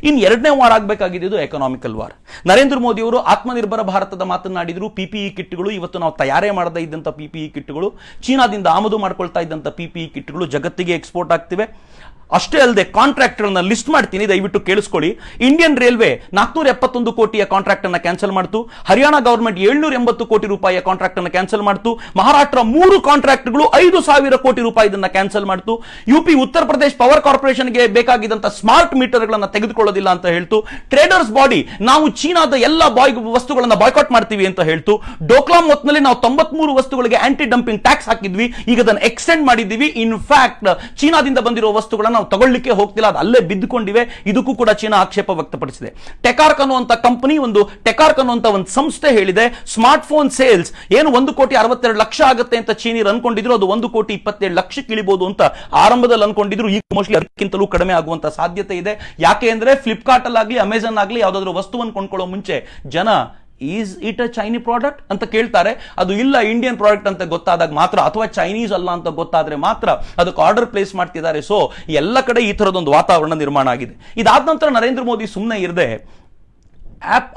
ಇನ್ನು ಎರಡನೇ ವಾರ ಆಗಬೇಕಾಗಿದ್ದು ಎಕನಾಮಿಕಲ್ ವಾರ್. ನರೇಂದ್ರ ಮೋದಿ ಅವರು ಆತ್ಮನಿರ್ಭರ ಭಾರತದ ಮಾತನಾಡಿದ್ರು. PPE ಕಿಟ್ಗಳು, ಇವತ್ತು ನಾವು ತಯಾರೇ ಮಾಡದೇ ಇದ್ದಂಥ PPE ಕಿಟ್ಗಳು, ಚೀನಾದಿಂದ ಆಮದು ಮಾಡ್ಕೊಳ್ತಾ ಇದ್ದಂಥ PPE ಕಿಟ್ಗಳು ಜಗತ್ತಿಗೆ ಎಕ್ಸ್ಪೋರ್ಟ್ ಆಗ್ತಿವೆ. ಅಷ್ಟೇ ಅಲ್ಲದೆ ಕಾಂಟ್ರಾಕ್ಟ್ಗಳನ್ನ ಲಿಸ್ಟ್ ಮಾಡ್ತೀನಿ, ದಯವಿಟ್ಟು ಕೇಳಿಸ್ಕೊಳ್ಳಿ. ಇಂಡಿಯನ್ ರೈಲ್ವೆ 471 ಕೋಟಿಯ ಕಾಂಟ್ರಾಕ್ಟ್ ಅನ್ನ ಕ್ಯಾನ್ಸಲ್ ಮಾಡ್ತು. ಹರಿಯಾಣ ಗವರ್ಮೆಂಟ್ 780 ಕೋಟಿ ರೂಪಾಯಿಯ ಕಾಂಟ್ರಾಕ್ಟ್ ಅನ್ನು ಕ್ಯಾನ್ಸಲ್ ಮಾಡ್ತು. ಮಹಾರಾಷ್ಟ್ರ 3 ಕಾಂಟ್ರಾಕ್ಟ್ಗಳು 5,000 ಕೋಟಿ ರೂಪಾಯಿ ಇದನ್ನ ಕ್ಯಾನ್ಸಲ್ ಮಾಡ್ತು. UP Uttar Pradesh power ಕಾರ್ಪೊರೇಷನ್ಗೆ ಬೇಕಾಗಿದ್ದಂತ smart ಮೀಟರ್ಗಳನ್ನ ತೆಗೆದುಕೊಳ್ಳೋದಿಲ್ಲ ಅಂತ ಹೇಳ್ತು. ಟ್ರೇಡರ್ಸ್ ಬಾಡಿ ನಾವು ಚೀನಾದ ಎಲ್ಲ ವಸ್ತುಗಳನ್ನ ಬಾಯ್ಕಾಟ್ ಮಾಡ್ತೀವಿ ಅಂತ ಹೇಳ್ತು. ಡೋಕ್ಲಾಂ ಹೊತ್ತಿನಲ್ಲಿ ನಾವು 93 ವಸ್ತುಗಳಿಗೆ ಆಂಟಿ ಡಂಪಿಂಗ್ ಟ್ಯಾಕ್ಸ್ ಹಾಕಿದ್ವಿ, ಈಗ ಅದನ್ನು ಎಕ್ಸ್ಟೆಂಡ್ ಮಾಡಿದ್ದೀವಿ. ಇನ್ಫ್ಯಾಕ್ಟ್ ಚೀನಾದಿಂದ ಬಂದಿರುವ ವಸ್ತುಗಳನ್ನ ನಾವು ತಗೊಳ್ಳಿಕ್ಕೆ ಹೋಗ್ತಿಲ್ಲ, ಅದು ಅಲ್ಲೇ ಬಿದ್ದುಕೊಂಡಿವೆ. ಇದಕ್ಕೂ ಕೂಡ ಚೀನಾ ಆಕ್ಷೇಪ ವ್ಯಕ್ತಪಡಿಸಿದೆ. ಟೆಕಾರ್ಕ್ ಅನ್ನುವಂತ ಕಂಪನಿ, ಟೆಕಾರ್ಕ್ ಅನ್ನುವಂತ ಒಂದು ಸಂಸ್ಥೆ ಹೇಳಿದೆ, ಸ್ಮಾರ್ಟ್ ಫೋನ್ ಸೇಲ್ಸ್ ಏನು 1,62,00,000 ಆಗುತ್ತೆ ಅಂತ ಚೀನೀರು ಅನ್ಕೊಂಡಿದ್ರು, ಅದು 1,27,00,000 ಇಳಿಬಹುದು ಅಂತ ಆರಂಭದಲ್ಲಿ ಅನ್ಕೊಂಡಿದ್ರು. ಈಗ ಮೋಸ್ಟ್ಲಿ ಅದಕ್ಕಿಂತಲೂ ಕಡಿಮೆ ಆಗುವಂತ ಸಾಧ್ಯತೆ ಇದೆ. ಯಾಕೆ ಅಂದ್ರೆ ಫ್ಲಿಪ್ಕಾರ್ಟ್ ಅಲ್ಲಾಗ್ಲಿ, ಅಮೆಜಾನ್ ಆಗಲಿ ಯಾವ್ದಾದ್ರು ವಸ್ತುವನ್ನು ಕೊಂಡ್ಕೊಳ್ಳೋ ಮುಂಚೆ ಜನ ಈಸ್ ಇಟ್ ಅ ಚೈನೀ ಪ್ರಾಡಕ್ಟ್ ಅಂತ ಕೇಳ್ತಾರೆ. ಅದು ಇಲ್ಲ ಇಂಡಿಯನ್ ಪ್ರಾಡಕ್ಟ್ ಅಂತ ಗೊತ್ತಾದಾಗ ಮಾತ್ರ, ಅಥವಾ ಚೈನೀಸ್ ಅಲ್ಲ ಅಂತ ಗೊತ್ತಾದ್ರೆ ಮಾತ್ರ ಅದಕ್ಕೆ ಆರ್ಡರ್ ಪ್ಲೇಸ್ ಮಾಡ್ತಿದ್ದಾರೆ. ಸೊ ಎಲ್ಲ ಕಡೆ ಈ ತರದೊಂದು ವಾತಾವರಣ ನಿರ್ಮಾಣ ಆಗಿದೆ. ಇದಾದ ನಂತರ ನರೇಂದ್ರ ಮೋದಿ ಸುಮ್ಮನೆ ಇರದೆ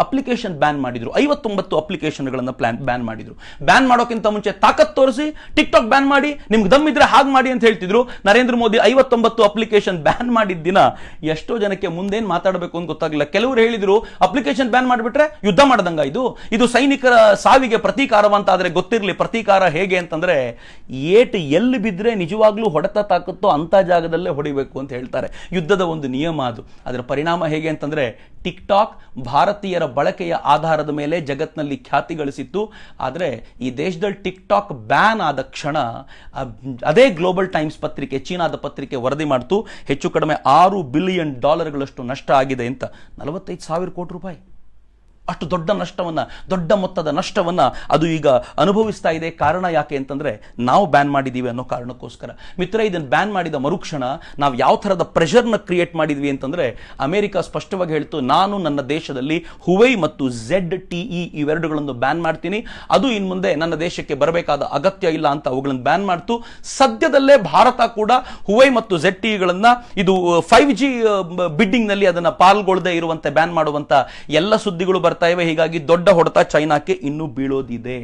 ಅಪ್ಲಿಕೇಶನ್ ಬ್ಯಾನ್ ಮಾಡಿದ್ರು. 59 ಅಪ್ಲಿಕೇಶನ್ಗಳನ್ನು ಬ್ಯಾನ್ ಮಾಡಿದ್ರು. ಬ್ಯಾನ್ ಮಾಡೋಕ್ಕಿಂತ ಮುಂಚೆ ತಾಕತ್ ತೋರಿಸಿ ಟಿಕ್ಟಾಕ್ ಬ್ಯಾನ್ ಮಾಡಿ, ನಿಮ್ಗೆ ದಮ್ಮಿದ್ರೆ ಹಾಗೆ ಮಾಡಿ ಅಂತ ಹೇಳ್ತಿದ್ರು. ನರೇಂದ್ರ ಮೋದಿ 59 ಅಪ್ಲಿಕೇಶನ್ ಬ್ಯಾನ್ ಮಾಡಿದ ದಿನ ಎಷ್ಟೋ ಜನಕ್ಕೆ ಮುಂದೇನು ಮಾತಾಡಬೇಕು ಅಂತ ಗೊತ್ತಾಗಲಿಲ್ಲ. ಕೆಲವರು ಹೇಳಿದ್ರು, ಅಪ್ಲಿಕೇಶನ್ ಬ್ಯಾನ್ ಮಾಡಿಬಿಟ್ರೆ ಯುದ್ಧ ಮಾಡ್ದಂಗ, ಇದು ಸೈನಿಕರ ಸಾವಿಗೆ ಪ್ರತೀಕಾರವಂತ. ಆದರೆ ಗೊತ್ತಿರಲಿ ಪ್ರತೀಕಾರ ಹೇಗೆ ಅಂತಂದ್ರೆ, ಏಟ್ ಎಲ್ಲಿ ಬಿದ್ದರೆ ನಿಜವಾಗ್ಲೂ ಹೊಡೆತ ತಾಕತ್ತೋ ಅಂತ ಜಾಗದಲ್ಲೇ ಹೊಡಿಬೇಕು ಅಂತ ಹೇಳ್ತಾರೆ. ಯುದ್ಧದ ಒಂದು ನಿಯಮ ಅದು. ಅದರ ಪರಿಣಾಮ ಹೇಗೆ ಅಂತಂದ್ರೆ, ಟಿಕ್ಟಾಕ್ ಭಾರತೀಯರ ಬಳಕೆಯ ಆಧಾರದ ಮೇಲೆ ಜಗತ್ತಿನಲ್ಲಿ ಖ್ಯಾತಿ ಗಳಿಸಿತ್ತು. ಆದರೆ ಈ ದೇಶದಲ್ಲಿ ಟಿಕ್ಟಾಕ್ ಬ್ಯಾನ್ ಆದ ಕ್ಷಣ ಅದೇ ಗ್ಲೋಬಲ್ ಟೈಮ್ಸ್ ಪತ್ರಿಕೆ, ಚೀನಾದ ಪತ್ರಿಕೆ ವರದಿ ಮಾಡ್ತು, ಹೆಚ್ಚು ಕಡಿಮೆ $6 ಬಿಲಿಯನ್ ನಷ್ಟ ಆಗಿದೆ ಅಂತ. 45,000 ಕೋಟಿ ರೂಪಾಯಿ, ಅಷ್ಟು ದೊಡ್ಡ ನಷ್ಟವನ್ನ, ದೊಡ್ಡ ಮೊತ್ತದ ನಷ್ಟವನ್ನ ಅದು ಈಗ ಅನುಭವಿಸ್ತಾ ಇದೆ. ಕಾರಣ ಯಾಕೆ ಅಂತಂದ್ರೆ, ನಾವು ಬ್ಯಾನ್ ಮಾಡಿದೀವಿ ಅನ್ನೋ ಕಾರಣಕ್ಕೋಸ್ಕರ. ಮಿತ್ರ, ಇದನ್ನು ಬ್ಯಾನ್ ಮಾಡಿದ ಮರುಕ್ಷಣ ನಾವು ಯಾವ ಥರದ ಪ್ರೆಷರ್ನ ಕ್ರಿಯೇಟ್ ಮಾಡಿದ್ವಿ ಅಂತಂದ್ರೆ, ಅಮೆರಿಕ ಸ್ಪಷ್ಟವಾಗಿ ಹೇಳ್ತು, ನಾನು ನನ್ನ ದೇಶದಲ್ಲಿ ಹುವೈ ಮತ್ತು ZTE ಇವೆರಡುಗಳನ್ನು ಬ್ಯಾನ್ ಮಾಡ್ತೀನಿ, ಅದು ಇನ್ನು ಮುಂದೆ ನನ್ನ ದೇಶಕ್ಕೆ ಬರಬೇಕಾದ ಅಗತ್ಯ ಇಲ್ಲ ಅಂತ ಅವುಗಳನ್ನು ಬ್ಯಾನ್ ಮಾಡ್ತು. ಸದ್ಯದಲ್ಲೇ ಭಾರತ ಕೂಡ ಹುವೈ ಮತ್ತು ZTEಗಳನ್ನ ಇದು 5G ಬಿಡ್ಡಿಂಗ್ ನಲ್ಲಿ ಅದನ್ನ ಪಾಲ್ಗೊಳ್ಳದೆ ಇರುವಂತೆ ಬ್ಯಾನ್ ಮಾಡುವಂತ ಎಲ್ಲ ಸುದ್ದಿಗಳು ಬರ್ತಾ ಇವೆ. ಹೀಗಾಗಿ ದೊಡ್ಡ ಹೊಡೆತ ಚೈನಾಕ್ಕೆ ಇನ್ನೂ ಬೀಳೋದಿದೆ.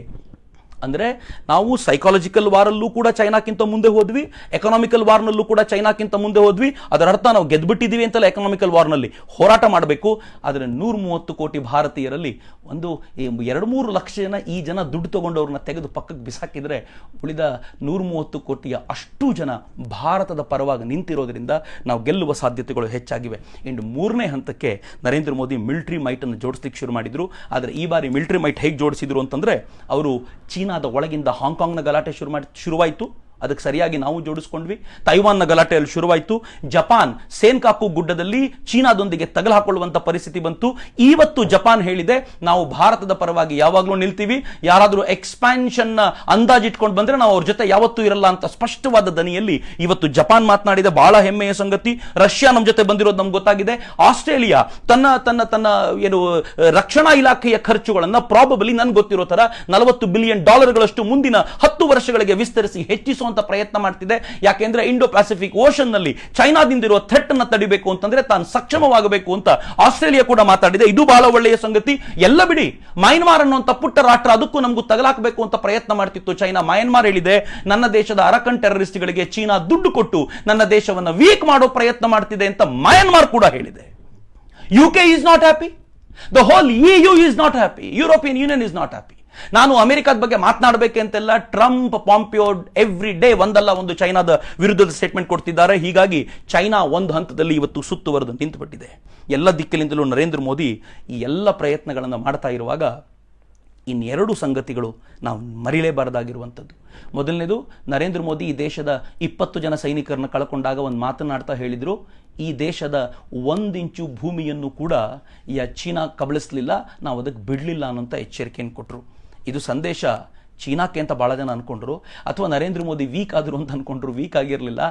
ಅಂದ್ರೆ ನಾವು ಸೈಕಾಲಜಿಕಲ್ ವಾರಲ್ಲೂ ಕೂಡ ಚೈನಾಕ್ಕಿಂತ ಮುಂದೆ ಹೋದ್ವಿ, ಎಕನಾಮಿಕಲ್ ವಾರ್ನಲ್ಲೂ ಕೂಡ ಚೈನಾಕ್ಕಿಂತ ಮುಂದೆ ಹೋದ್ವಿ. ಅದರ ಅರ್ಥ ನಾವು ಗೆದ್ಬಿಟ್ಟಿದ್ದೀವಿ ಅಂತಲ್ಲ ಎಕನಾಮಿಕಲ್ ವಾರ್ನಲ್ಲಿ. ಹೋರಾಟ ಮಾಡಬೇಕು. ಆದರೆ 130 ಕೋಟಿ ಭಾರತೀಯರಲ್ಲಿ ಒಂದು 2-3 ಲಕ್ಷ ಜನ, ಈ ಜನ ದುಡ್ಡು ತಗೊಂಡವ್ರನ್ನ ತೆಗೆದು ಪಕ್ಕಕ್ಕೆ ಬಿಸಾಕಿದ್ರೆ ಉಳಿದ 130 ಕೋಟಿಯ ಅಷ್ಟು ಜನ ಭಾರತದ ಪರವಾಗಿ ನಿಂತಿರೋದ್ರಿಂದ ನಾವು ಗೆಲ್ಲುವ ಸಾಧ್ಯತೆಗಳು ಹೆಚ್ಚಾಗಿವೆ. ಇನ್ನು 3ನೇ ಹಂತಕ್ಕೆ ನರೇಂದ್ರ ಮೋದಿ ಮಿಲಿಟರಿ ಮೈಟ್ ಅನ್ನು ಜೋಡಿಸ್ಲಿಕ್ಕೆ ಶುರು ಮಾಡಿದ್ರು. ಆದರೆ ಈ ಬಾರಿ ಮಿಲಿಟರಿ ಮೈಟ್ ಹೇಗೆ ಜೋಡಿಸಿದ್ರು ಅಂತಂದ್ರೆ, ಅವರು ಚೀನಾದ ಒಳಗಿಂದ ಹಾಂಗ್ಕಾಂಗ್ನ ಗಲಾಟೆ ಶುರುವಾಯಿತು, ಅದಕ್ಕೆ ಸರಿಯಾಗಿ ನಾವು ಜೋಡಿಸ್ಕೊಂಡ್ವಿ. ತೈವಾನ್ನ ಗಲಾಟೆಯಲ್ಲಿ ಶುರುವಾಯಿತು. ಜಪಾನ್ ಸೇನ್ಕಾಕು ಗುಡ್ಡದಲ್ಲಿ ಚೀನಾದೊಂದಿಗೆ ತಗಲು ಹಾಕೊಳ್ಳುವಂತ ಪರಿಸ್ಥಿತಿ ಬಂತು. ಇವತ್ತು ಜಪಾನ್ ಹೇಳಿದೆ, ನಾವು ಭಾರತದ ಪರವಾಗಿ ಯಾವಾಗಲೂ ನಿಲ್ತೀವಿ, ಯಾರಾದರೂ ಎಕ್ಸ್ಪ್ಯಾನ್ಷನ್ ಅಂದಾಜಿಟ್ಕೊಂಡು ಬಂದ್ರೆ ನಾವು ಅವ್ರ ಜೊತೆ ಯಾವತ್ತೂ ಇರಲ್ಲ ಅಂತ ಸ್ಪಷ್ಟವಾದ ದನಿಯಲ್ಲಿ ಇವತ್ತು ಜಪಾನ್ ಮಾತನಾಡಿದೆ. ಬಹಳ ಹೆಮ್ಮೆಯ ಸಂಗತಿ. ರಷ್ಯಾ ನಮ್ಮ ಜೊತೆ ಬಂದಿರೋದು ನಮ್ಗೆ ಗೊತ್ತಾಗಿದೆ. ಆಸ್ಟ್ರೇಲಿಯಾ ತನ್ನ ತನ್ನ ತನ್ನ ಏನು ರಕ್ಷಣಾ ಇಲಾಖೆಯ ಖರ್ಚುಗಳನ್ನ ಪ್ರಾಬಬಲಿ ನನ್ಗೆ ಗೊತ್ತಿರೋ ತರ $40 ಬಿಲಿಯನ್ ಮುಂದಿನ 10 ವರ್ಷಗಳಿಗೆ ವಿಸ್ತರಿಸಿ ಹೆಚ್ಚಿಸುವ ತಪ್ಪಿಸುವಂತ ಪ್ರಯತ್ನ ಮಾಡ್ತಿದೆ. ಯಾಕೆಂದ್ರೆ ಇಂಡೋ ಪ್ಯಾಸಿಫಿಕ್ ಓಷನ್ ನಲ್ಲಿ ಚೈನಾದಿಂದಿರುವ ಥ್ರೆಟ್ ಅನ್ನ ತಡಿಬೇಕು ಅಂತಂದ್ರೆ ತಾನು ಸಕ್ಷಮವಾಗಬೇಕು ಅಂತ ಆಸ್ಟ್ರೇಲಿಯಾ ಕೂಡ ಮಾತಾಡಿದೆ. ಇದು ಬಹಳ ಒಳ್ಳೆಯ ಸಂಗತಿ. ಎಲ್ಲ ಬಿಡಿ, ಮಯನ್ಮಾರ್ ಅನ್ನುವಂತ ಪುಟ್ಟ ರಾಷ್ಟ್ರ, ಅದಕ್ಕೂ ನಮಗೂ ತಗಲಾಕಬೇಕು ಅಂತ ಪ್ರಯತ್ನ ಮಾಡ್ತಿತ್ತು ಚೈನಾ. ಮಯನ್ಮಾರ್ ಹೇಳಿದೆ, ನನ್ನ ದೇಶದ ಅರಕನ್ ಟೆರರಿಸ್ಟ್ಗಳಿಗೆ ಚೀನಾ ದುಡ್ಡು ಕೊಟ್ಟು ನನ್ನ ದೇಶವನ್ನು ವೀಕ್ ಮಾಡೋ ಪ್ರಯತ್ನ ಮಾಡ್ತಿದೆ ಅಂತ ಮಯನ್ಮಾರ್ ಕೂಡ ಹೇಳಿದೆ. UK is not happy. The whole EU is not happy. European Union is not happy. ನಾನು ಅಮೆರಿಕದ ಬಗ್ಗೆ ಮಾತನಾಡಬೇಕಂತೆಲ್ಲ ಟ್ರಂಪ್, ಪಾಂಪಿಯೋ ಎವ್ರಿ ಡೇ ಒಂದಲ್ಲ ಒಂದು ಚೈನಾದ ವಿರುದ್ಧದ ಸ್ಟೇಟ್ಮೆಂಟ್ ಕೊಡ್ತಿದ್ದಾರೆ. ಹೀಗಾಗಿ ಚೈನಾ ಒಂದು ಹಂತದಲ್ಲಿ ಇವತ್ತು ಸುತ್ತುವರೆದು ನಿಂತುಬಿಟ್ಟಿದೆ. ಎಲ್ಲ ದಿಕ್ಕಿನಿಂದಲೂ ನರೇಂದ್ರ ಮೋದಿ ಈ ಎಲ್ಲ ಪ್ರಯತ್ನಗಳನ್ನು ಮಾಡ್ತಾ ಇರುವಾಗ ಇನ್ನೆರಡು ಸಂಗತಿಗಳು ನಾವು ಮರಿಲೇಬಾರದಾಗಿರುವಂಥದ್ದು. ಮೊದಲನೇದು, ನರೇಂದ್ರ ಮೋದಿ ಈ ದೇಶದ 20 ಜನ ಸೈನಿಕರನ್ನ ಕಳ್ಕೊಂಡಾಗ ಒಂದು ಮಾತನಾಡ್ತಾ ಹೇಳಿದ್ರು, ಈ ದೇಶದ 1 ಇಂಚು ಭೂಮಿಯನ್ನು ಕೂಡ ಚೀನಾ ಕಬಳಿಸಲಿಲ್ಲ, ನಾವು ಅದಕ್ಕೆ ಬಿಡಲಿಲ್ಲ ಅನ್ನೋಂಥ ಎಚ್ಚರಿಕೆಯನ್ನು ಕೊಟ್ಟರು. ಇದು ಸಂದೇಶ ಚೀನಾಕ್ಕೆ ಅಂತ ಭಾಳ ಜನ ಅನ್ಕೊಂಡ್ರು, ಅಥವಾ ನರೇಂದ್ರ ಮೋದಿ ವೀಕ್ ಆದರು ಅಂತ ಅನ್ಕೊಂಡ್ರು. ವೀಕ್ ಆಗಿರಲಿಲ್ಲ.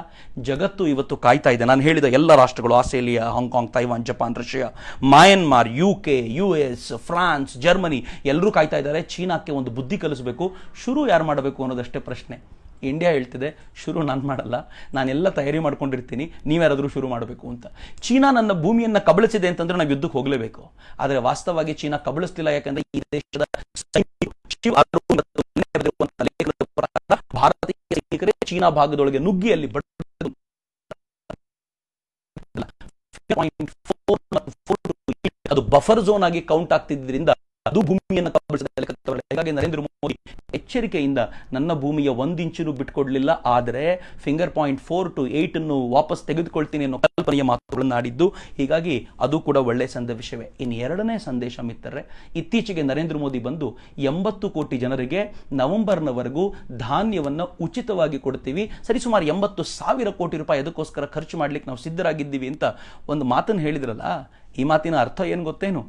ಜಗತ್ತು ಇವತ್ತು ಕಾಯ್ತಾ ಇದೆ. ನಾನು ಹೇಳಿದ ಎಲ್ಲ ರಾಷ್ಟ್ರಗಳು, Australia, Hong Kong, Taiwan, Japan, Russia, Myanmar, UK, US, France, Germany ಎಲ್ಲರೂ ಕಾಯ್ತಾ ಇದ್ದಾರೆ. ಚೀನಾಕ್ಕೆ ಒಂದು ಬುದ್ಧಿ ಕಲಿಸಬೇಕು. ಶುರು ಯಾರು ಮಾಡಬೇಕು ಅನ್ನೋದಷ್ಟೇ ಪ್ರಶ್ನೆ. ಇಂಡಿಯಾ ಹೇಳ್ತಿದೆ, ಶುರು ನಾನು ಮಾಡಲ್ಲ, ನಾನೆಲ್ಲ ತಯಾರಿ ಮಾಡ್ಕೊಂಡಿರ್ತೀನಿ, ನೀವ್ಯಾರಾದರೂ ಶುರು ಮಾಡಬೇಕು ಅಂತ. ಚೀನಾ ನನ್ನ ಭೂಮಿಯನ್ನು ಕಬಳಿಸಿದೆ ಅಂತಂದ್ರೆ ನಾವು ಯುದ್ಧಕ್ಕೆ ಹೋಗಲೇಬೇಕು. ಆದರೆ ವಾಸ್ತವವಾಗಿ ಚೀನಾ ಕಬಳಿಸ್ತಿಲ್ಲ. ಯಾಕಂದ್ರೆ ಈ ದೇಶದ ಭಾರತೀಯ ಸೈನಿಕರೇ ಚೀನಾ ಭಾಗದೊಳಗೆ ನುಗ್ಗಿ ಅಲ್ಲಿ ಅದು ಬಫರ್ ಝೋನ್ ಆಗಿ ಕೌಂಟ್ ಆಗ್ತಿದ್ದರಿಂದ ಅದು ಭೂಮಿಯನ್ನು ಕಬಳಿಸಿದ. ಹೀಗಾಗಿ ನರೇಂದ್ರ ಮೋದಿ ಎಚ್ಚರಿಕೆಯಿಂದ ನನ್ನ ಭೂಮಿಯ 1 ಇಂಚು ಬಿಟ್ಕೊಡ್ಲಿಲ್ಲ, ಆದರೆ ಫಿಂಗರ್ ಪಾಯಿಂಟ್ 4 to 8 ಅನ್ನು ವಾಪಸ್ ತೆಗೆದುಕೊಳ್ತೀನಿ ಅನ್ನೋ ಕಲ್ಪನೆಯ ಮಾತುಗಳನ್ನು ಆಡಿದ್ದು. ಹೀಗಾಗಿ ಅದು ಕೂಡ ಒಳ್ಳೆಯ ಸಂದೇಶವೇ. ಇನ್ನು ಎರಡನೇ ಸಂದೇಶ ಮಿತ್ರರೇ, ಇತ್ತೀಚೆಗೆ ನರೇಂದ್ರ ಮೋದಿ ಬಂದು 80 ಕೋಟಿ ಜನರಿಗೆ ನವೆಂಬರ್ನವರೆಗೂ ಧಾನ್ಯವನ್ನು ಉಚಿತವಾಗಿ ಕೊಡ್ತೀವಿ, ಸರಿಸುಮಾರು 80,000 ಕೋಟಿ ರೂಪಾಯಿ ಅದಕ್ಕೋಸ್ಕರ ಖರ್ಚು ಮಾಡ್ಲಿಕ್ಕೆ ನಾವು ಸಿದ್ಧರಾಗಿದ್ದೀವಿ ಅಂತ ಒಂದು ಮಾತನ್ನು ಹೇಳಿದ್ರಲ್ಲ. ಈ ಮಾತಿನ ಅರ್ಥ ಏನು ಗೊತ್ತೇನು?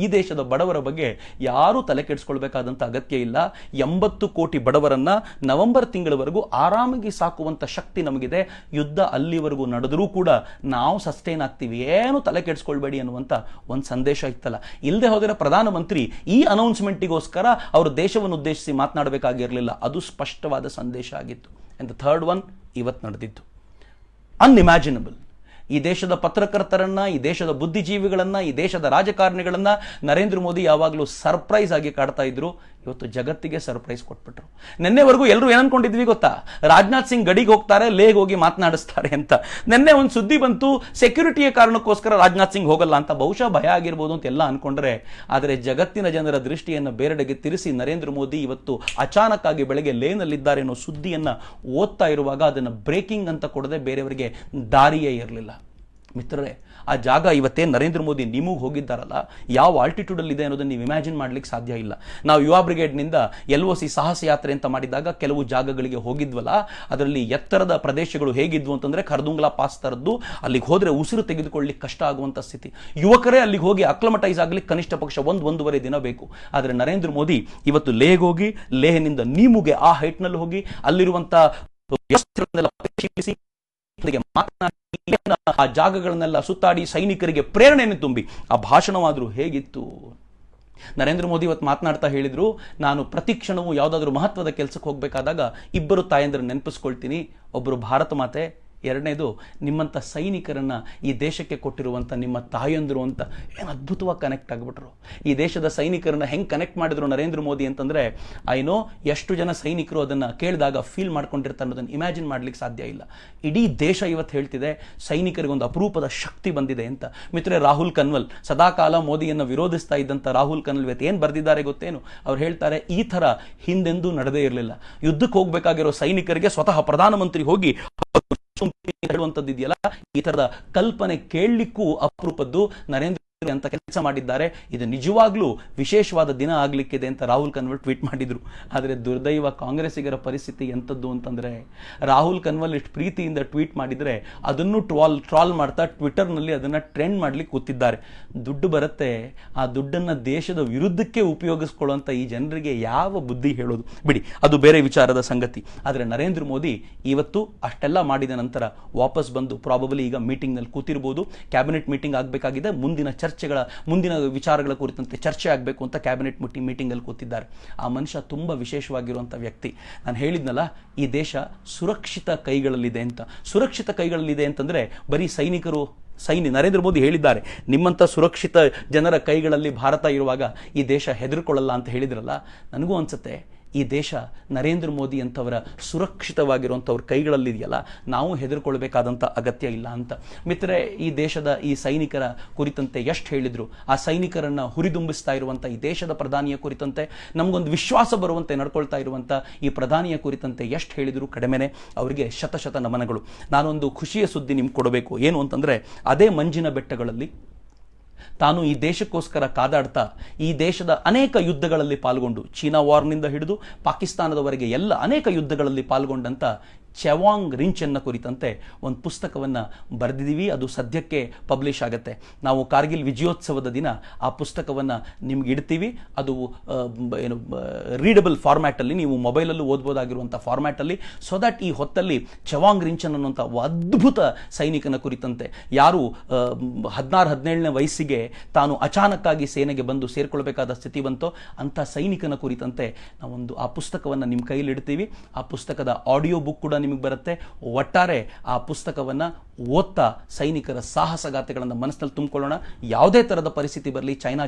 ಈ ದೇಶದ ಬಡವರ ಬಗ್ಗೆ ಯಾರೂ ತಲೆ ಕೆಡಿಸ್ಕೊಳ್ಬೇಕಾದಂಥ ಅಗತ್ಯ ಇಲ್ಲ. 80 ಕೋಟಿ ಬಡವರನ್ನ ನವೆಂಬರ್ ತಿಂಗಳವರೆಗೂ ಆರಾಮಾಗಿ ಸಾಕುವಂಥ ಶಕ್ತಿ ನಮಗಿದೆ. ಯುದ್ಧ ಅಲ್ಲಿವರೆಗೂ ನಡೆದರೂ ಕೂಡ ನಾವು ಸಸ್ಟೈನ್ ಆಗ್ತೀವಿ, ಏನು ತಲೆ ಕೆಡಿಸ್ಕೊಳ್ಬೇಡಿ ಅನ್ನುವಂಥ ಒಂದು ಸಂದೇಶ ಇತ್ತಲ್ಲ. ಇಲ್ಲದೆ ಹೋದರೆ ಪ್ರಧಾನಮಂತ್ರಿ ಈ ಅನೌನ್ಸ್ಮೆಂಟಿಗೋಸ್ಕರ ಅವರು ದೇಶವನ್ನು ಉದ್ದೇಶಿಸಿ ಮಾತನಾಡಬೇಕಾಗಿರಲಿಲ್ಲ. ಅದು ಸ್ಪಷ್ಟವಾದ ಸಂದೇಶ ಆಗಿತ್ತು. ಅಂಡ್ ದ ಥರ್ಡ್ ಒನ್ ಇವತ್ತು ನಡೆದಿತ್ತು. ಅನ್ಇಮ್ಯಾಜಿನಬಲ್. ಈ ದೇಶದ ಪತ್ರಕರ್ತರನ್ನ, ಈ ದೇಶದ ಬುದ್ಧಿಜೀವಿಗಳನ್ನ, ಈ ದೇಶದ ರಾಜಕಾರಣಿಗಳನ್ನ ನರೇಂದ್ರ ಮೋದಿ ಯಾವಾಗಲೂ ಸರ್ಪ್ರೈಸ್ ಆಗಿ ಕಾಡ್ತಾ ಇದ್ರು. ಇವತ್ತು ಜಗತ್ತಿಗೆ ಸರ್ಪ್ರೈಸ್ ಕೊಟ್ಬಿಟ್ರು. ನಿನ್ನೆವರೆಗೂ ಎಲ್ಲರೂ ಏನನ್ಕೊಂಡಿದ್ವಿ ಗೊತ್ತಾ? ರಾಜನಾಥ್ ಸಿಂಗ್ ಗಡಿಗೆ ಹೋಗ್ತಾರೆ, ಲೇಗ್ ಹೋಗಿ ಮಾತನಾಡಿಸ್ತಾರೆ ಅಂತ. ನಿನ್ನೆ ಒಂದು ಸುದ್ದಿ ಬಂತು, ಸೆಕ್ಯೂರಿಟಿಯ ಕಾರಣಕ್ಕೋಸ್ಕರ ರಾಜನಾಥ್ ಸಿಂಗ್ ಹೋಗಲ್ಲ ಅಂತ. ಬಹುಶಃ ಭಯ ಆಗಿರ್ಬೋದು ಅಂತ ಎಲ್ಲ ಅನ್ಕೊಂಡ್ರೆ, ಆದರೆ ಜಗತ್ತಿನ ಜನರ ದೃಷ್ಟಿಯನ್ನು ಬೇರೆಡೆಗೆ ತಿರುಸಿ ನರೇಂದ್ರ ಮೋದಿ ಇವತ್ತು ಅಚಾನಕ್ ಆಗಿ ಬೆಳಗ್ಗೆ ಲೇನಲ್ಲಿದ್ದಾರೆ ಅನ್ನೋ ಸುದ್ದಿಯನ್ನ ಓದ್ತಾ ಇರುವಾಗ ಅದನ್ನು ಬ್ರೇಕಿಂಗ್ ಅಂತ ಕೊಡದೆ ಬೇರೆಯವರಿಗೆ ದಾರಿಯೇ ಇರಲಿಲ್ಲ. ಮಿತ್ರರೇ, ಆ ಜಾಗ ಇವತ್ತೇನು ನರೇಂದ್ರ ಮೋದಿ ನಿಮಗೆ ಹೋಗಿದ್ದಾರಲ್ಲ, ಯಾವ ಆಲ್ಟಿಟ್ಯೂಡಲ್ಲಿ ಇದೆ ಅನ್ನೋದನ್ನು ನೀವು ಇಮ್ಯಾಜಿನ್ ಮಾಡ್ಲಿಕ್ಕೆ ಸಾಧ್ಯ ಇಲ್ಲ. ನಾವು ಯುವ ಬ್ರಿಗೇಡ್ನಿಂದ LOC ಸಾಹಸ ಯಾತ್ರೆ ಅಂತ ಮಾಡಿದಾಗ ಕೆಲವು ಜಾಗಗಳಿಗೆ ಹೋಗಿದ್ವಲ್ಲ, ಅದರಲ್ಲಿ ಎತ್ತರದ ಪ್ರದೇಶಗಳು ಹೇಗಿದ್ವು ಅಂತಂದ್ರೆ ಖರ್ದುಂಗ್ಲಾ ಪಾಸ್ ತರದ್ದು. ಅಲ್ಲಿಗೆ ಹೋದ್ರೆ ಉಸಿರು ತೆಗೆದುಕೊಳ್ಳಿಕ್ಕೆ ಕಷ್ಟ ಆಗುವಂಥ ಸ್ಥಿತಿ. ಯುವಕರೇ ಅಲ್ಲಿಗೆ ಹೋಗಿ ಅಕ್ಲಮಟೈಸ್ ಆಗ್ಲಿಕ್ಕೆ ಕನಿಷ್ಠ ಪಕ್ಷ 1-1.5 ದಿನ ಬೇಕು. ಆದರೆ ನರೇಂದ್ರ ಮೋದಿ ಇವತ್ತು ಲೇಹ್ ಹೋಗಿ, ಲೇಹ್ನಿಂದ ನೀಮುಗೆ ಆ ಹೈಟ್ನಲ್ಲಿ ಹೋಗಿ ಅಲ್ಲಿರುವಂಥ ಮಾತನಾಡಿ ಆ ಜಾಗಗಳನ್ನೆಲ್ಲ ಸುತ್ತಾಡಿ ಸೈನಿಕರಿಗೆ ಪ್ರೇರಣೆಯನ್ನು ತುಂಬಿ ಆ ಭಾಷಣವಾದರೂ ಹೇಗಿತ್ತು. ನರೇಂದ್ರ ಮೋದಿ ಇವತ್ತು ಮಾತನಾಡ್ತಾ ಹೇಳಿದ್ರು, ನಾನು ಪ್ರತಿ ಕ್ಷಣವೂ ಯಾವುದಾದ್ರೂ ಮಹತ್ವದ ಕೆಲಸಕ್ಕೆ ಹೋಗಬೇಕಾದಾಗ 2 ತಾಯಂದಿರನ್ನು ನೆನಪಿಸ್ಕೊಳ್ತೀನಿ. ಒಬ್ಬರು ಭಾರತ ಮಾತೆ, ಎರಡನೇದು ನಿಮ್ಮಂಥ ಸೈನಿಕರನ್ನ ಈ ದೇಶಕ್ಕೆ ಕೊಟ್ಟಿರುವಂಥ ನಿಮ್ಮ ತಾಯಂದರು ಅಂತ. ಏನು ಅದ್ಭುತವಾಗಿ ಕನೆಕ್ಟ್ ಆಗಿಬಿಟ್ರು. ಈ ದೇಶದ ಸೈನಿಕರನ್ನ ಹೆಂಗೆ ಕನೆಕ್ಟ್ ಮಾಡಿದ್ರು ನರೇಂದ್ರ ಮೋದಿ ಅಂತಂದರೆ, ಐನೋ ಎಷ್ಟು ಜನ ಸೈನಿಕರು ಅದನ್ನು ಕೇಳಿದಾಗ ಫೀಲ್ ಮಾಡ್ಕೊಂಡಿರ್ತಾರೆ ಅನ್ನೋದನ್ನು ಇಮ್ಯಾಜಿನ್ ಮಾಡ್ಲಿಕ್ಕೆ ಸಾಧ್ಯ ಇಲ್ಲ. ಇಡೀ ದೇಶ ಇವತ್ತು ಹೇಳ್ತಿದೆ ಸೈನಿಕರಿಗೊಂದು ಅಪರೂಪದ ಶಕ್ತಿ ಬಂದಿದೆ ಅಂತ. ಮಿತ್ರರೇ, ರಾಹುಲ್ ಕನ್ವಲ್ ಸದಾಕಾಲ ಮೋದಿಯನ್ನು ವಿರೋಧಿಸ್ತಾ ಇದ್ದಂಥ ರಾಹುಲ್ ಕನ್ವಲ್ ಇವತ್ತು ಏನು ಬರೆದಿದ್ದಾರೆ ಗೊತ್ತೇನು? ಅವ್ರು ಹೇಳ್ತಾರೆ, ಈ ಥರ ಹಿಂದೆಂದೂ ನಡೆದೇ ಇರಲಿಲ್ಲ. ಯುದ್ಧಕ್ಕೆ ಹೋಗಬೇಕಾಗಿರೋ ಸೈನಿಕರಿಗೆ ಸ್ವತಃ ಪ್ರಧಾನಮಂತ್ರಿ ಹೋಗಿ ಹೇಳುವಂಥದ್ದು ಇದೆಯಲ್ಲ, ಈ ತರದ ಕಲ್ಪನೆ ಕೇಳಲಿಕ್ಕೂ ಅಪರೂಪದ್ದು. ನರೇಂದ್ರ ಅಂತ ಕೆಲಸ ಮಾಡಿದ್ದಾರೆ. ಇದು ನಿಜವಾಗ್ಲೂ ವಿಶೇಷವಾದ ದಿನ ಆಗ್ಲಿಕ್ಕಿದೆ ಅಂತ ರಾಹುಲ್ ಕನ್ವಲ್ ಟ್ವೀಟ್ ಮಾಡಿದ್ರು. ಆದರೆ ದುರ್ದೈವ ಕಾಂಗ್ರೆಸ್ಸಿಗರ ಪರಿಸ್ಥಿತಿ ಎಂಥದ್ದು ಅಂತಂದ್ರೆ, ರಾಹುಲ್ ಕನ್ವಲ್ ಇಷ್ಟು ಪ್ರೀತಿಯಿಂದ ಟ್ವೀಟ್ ಮಾಡಿದ್ರೆ ಅದನ್ನು ಟ್ರಾಲ್ ಮಾಡ್ತಾ ಟ್ವಿಟರ್ನಲ್ಲಿ ಅದನ್ನು ಟ್ರೆಂಡ್ ಮಾಡ್ಲಿಕ್ಕೆ ಕೂತಿದ್ದಾರೆ. ದುಡ್ಡು ಬರುತ್ತೆ, ಆ ದುಡ್ಡನ್ನು ದೇಶದ ವಿರುದ್ಧಕ್ಕೆ ಉಪಯೋಗಿಸ್ಕೊಳ್ಳುವಂಥ ಈ ಜನರಿಗೆ ಯಾವ ಬುದ್ಧಿ ಹೇಳೋದು? ಬಿಡಿ, ಅದು ಬೇರೆ ವಿಚಾರದ ಸಂಗತಿ. ಆದರೆ ನರೇಂದ್ರ ಮೋದಿ ಇವತ್ತು ಅಷ್ಟೆಲ್ಲ ಮಾಡಿದ ನಂತರ ವಾಪಸ್ ಬಂದು ಪ್ರಾಬಬಲಿ ಈಗ ಮೀಟಿಂಗ್ನಲ್ಲಿ ಕೂತಿರ್ಬೋದು. ಕ್ಯಾಬಿನೆಟ್ ಮೀಟಿಂಗ್ ಆಗಬೇಕಾಗಿದೆ, ಮುಂದಿನ ಚರ್ಚೆಗಳ ಮುಂದಿನ ವಿಚಾರಗಳ ಕುರಿತಂತೆ ಚರ್ಚೆ ಆಗಬೇಕು ಅಂತ ಕ್ಯಾಬಿನೆಟ್ ಮೀಟಿಂಗಲ್ಲಿ ಕೂತಿದ್ದಾರೆ. ಆ ಮನುಷ್ಯ ತುಂಬ ವಿಶೇಷವಾಗಿರುವಂಥ ವ್ಯಕ್ತಿ. ನಾನು ಹೇಳಿದ್ನಲ್ಲ, ಈ ದೇಶ ಸುರಕ್ಷಿತ ಕೈಗಳಲ್ಲಿದೆ ಅಂತ. ಸುರಕ್ಷಿತ ಕೈಗಳಲ್ಲಿದೆ ಅಂತಂದರೆ ಬರೀ ಸೈನಿಕರು ನರೇಂದ್ರ ಮೋದಿ ಹೇಳಿದ್ದಾರೆ, ನಿಮ್ಮಂಥ ಸುರಕ್ಷಿತ ಜನರ ಕೈಗಳಲ್ಲಿ ಭಾರತ ಇರುವಾಗ ಈ ದೇಶ ಹೆದರ್ಕೊಳ್ಳಲ್ಲ ಅಂತ ಹೇಳಿದ್ರಲ್ಲ. ನನಗೂ ಅನ್ಸುತ್ತೆ ಈ ದೇಶ ನರೇಂದ್ರ ಮೋದಿ ಅಂತವರ ಸುರಕ್ಷಿತವಾಗಿರುವಂಥವ್ರ ಕೈಗಳಲ್ಲಿದೆಯಲ್ಲ, ನಾವು ಹೆದರ್ಕೊಳ್ಬೇಕಾದಂಥ ಅಗತ್ಯ ಇಲ್ಲ ಅಂತ. ಮಿತ್ರರೇ, ಈ ದೇಶದ ಈ ಸೈನಿಕರ ಕುರಿತಂತೆ ಎಷ್ಟು ಹೇಳಿದ್ರು, ಆ ಸೈನಿಕರನ್ನು ಹುರಿದುಂಬಿಸ್ತಾ ಇರುವಂಥ ಈ ದೇಶದ ಪ್ರಧಾನಿಯ ಕುರಿತಂತೆ ನಮಗೊಂದು ವಿಶ್ವಾಸ ಬರುವಂತೆ ನಡ್ಕೊಳ್ತಾ ಇರುವಂಥ ಈ ಪ್ರಧಾನಿಯ ಕುರಿತಂತೆ ಎಷ್ಟು ಹೇಳಿದ್ರು ಕಡಿಮೆನೆ. ಅವರಿಗೆ ಶತ ನಮನಗಳು. ನಾನೊಂದು ಖುಷಿಯ ಸುದ್ದಿ ನಿಮ್ಗೆ ಕೊಡಬೇಕು. ಏನು ಅಂತಂದರೆ, ಅದೇ ಮಂಜಿನ ಬೆಟ್ಟಗಳಲ್ಲಿ ತಾನು ಈ ದೇಶಕ್ಕೋಸ್ಕರ ಕಾದಾಡ್ತಾ ಈ ದೇಶದ ಅನೇಕ ಯುದ್ಧಗಳಲ್ಲಿ ಪಾಲ್ಗೊಂಡು, ಚೀನಾ ವಾರ್ನಿಂದ ಹಿಡಿದು ಪಾಕಿಸ್ತಾನದವರೆಗೆ ಎಲ್ಲ ಅನೇಕ ಯುದ್ಧಗಳಲ್ಲಿ ಪಾಲ್ಗೊಂಡಂಥ ಚೆವಾಂಗ್ ರಿಂಚನ್ನು ಕುರಿತಂತೆ ಒಂದು ಪುಸ್ತಕವನ್ನು ಬರೆದಿದ್ದೀವಿ. ಅದು ಸದ್ಯಕ್ಕೆ ಪಬ್ಲಿಷ್ ಆಗುತ್ತೆ. ನಾವು ಕಾರ್ಗಿಲ್ ವಿಜಯೋತ್ಸವದ ದಿನ ಆ ಪುಸ್ತಕವನ್ನು ನಿಮ್ಗೆ ಇಡ್ತೀವಿ. ಅದು ಏನು ರೀಡಬಲ್ ಫಾರ್ಮ್ಯಾಟಲ್ಲಿ, ನೀವು ಮೊಬೈಲಲ್ಲೂ ಓದ್ಬೋದಾಗಿರುವಂಥ ಫಾರ್ಮ್ಯಾಟಲ್ಲಿ, ಸೊ ದ್ಯಾಟ್ ಈ ಹೊತ್ತಲ್ಲಿ ಚೆವಾಂಗ್ ರಿಂಚನ್ ಅನ್ನುವಂಥ ಅದ್ಭುತ ಸೈನಿಕನ ಕುರಿತಂತೆ, ಯಾರು 16-17ನೇ ವಯಸ್ಸಿಗೆ ತಾನು ಅಚಾನಕ್ಕಾಗಿ ಸೇನೆಗೆ ಬಂದು ಸೇರಿಕೊಳ್ಬೇಕಾದ ಸ್ಥಿತಿ ಬಂತೋ ಅಂಥ ಸೈನಿಕನ ಕುರಿತಂತೆ ನಾವೊಂದು ಆ ಪುಸ್ತಕವನ್ನು ನಿಮ್ಮ ಕೈಲಿ ಇಡ್ತೀವಿ. ಆ ಪುಸ್ತಕದ ಆಡಿಯೋ ಬುಕ್ ಕೂಡ ನಿಮಗೆ ಬರುತ್ತೆ. ಒಟ್ಟಾರೆ ಆ ಪುಸ್ತಕವನ್ನು ಓದ್ತಾ ಸೈನಿಕರ ಸಾಹಸಗಾಥೆಗಳನ್ನು ಮನಸ್ಸಿನಲ್ಲಿ ತುಂಬಿಕೊಳ್ಳೋಣ. ಯಾವುದೇ ಥರದ ಪರಿಸ್ಥಿತಿ ಬರಲಿ, ಚೈನಾ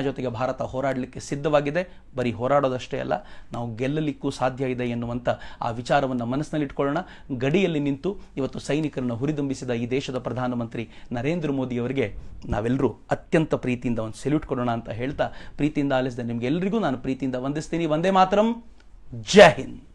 ಜೊತೆಗೆ ಭಾರತ ಹೋರಾಡಲಿಕ್ಕೆ ಸಿದ್ಧವಾಗಿದೆ. ಬರೀ ಹೋರಾಡೋದಷ್ಟೇ ಅಲ್ಲ, ನಾವು ಗೆಲ್ಲಲಿಕ್ಕೂ ಸಾಧ್ಯ ಇದೆ ಎನ್ನುವಂಥ ಆ ವಿಚಾರವನ್ನು ಮನಸ್ಸಿನಲ್ಲಿ ಇಟ್ಕೊಳ್ಳೋಣ. ಗಡಿಯಲ್ಲಿ ನಿಂತು ಇವತ್ತು ಸೈನಿಕರನ್ನು ಹುರಿದುಂಬಿಸಿದ ಈ ದೇಶದ ಪ್ರಧಾನಮಂತ್ರಿ ನರೇಂದ್ರ ಮೋದಿ ಅವರಿಗೆ ನಾವೆಲ್ಲರೂ ಅತ್ಯಂತ ಪ್ರೀತಿಯಿಂದ ಒಂದು ಸೆಲ್ಯೂಟ್ ಕೊಡೋಣ ಅಂತ ಹೇಳ್ತಾ, ಪ್ರೀತಿಯಿಂದ ಆಲಿಸಿದ ನಿಮಗೆಲ್ಲರಿಗೂ ನಾನು ಪ್ರೀತಿಯಿಂದ ವಂದಿಸ್ತೀನಿ. ವಂದೇ ಮಾತರಂ. ಜೈ ಹಿಂದ್.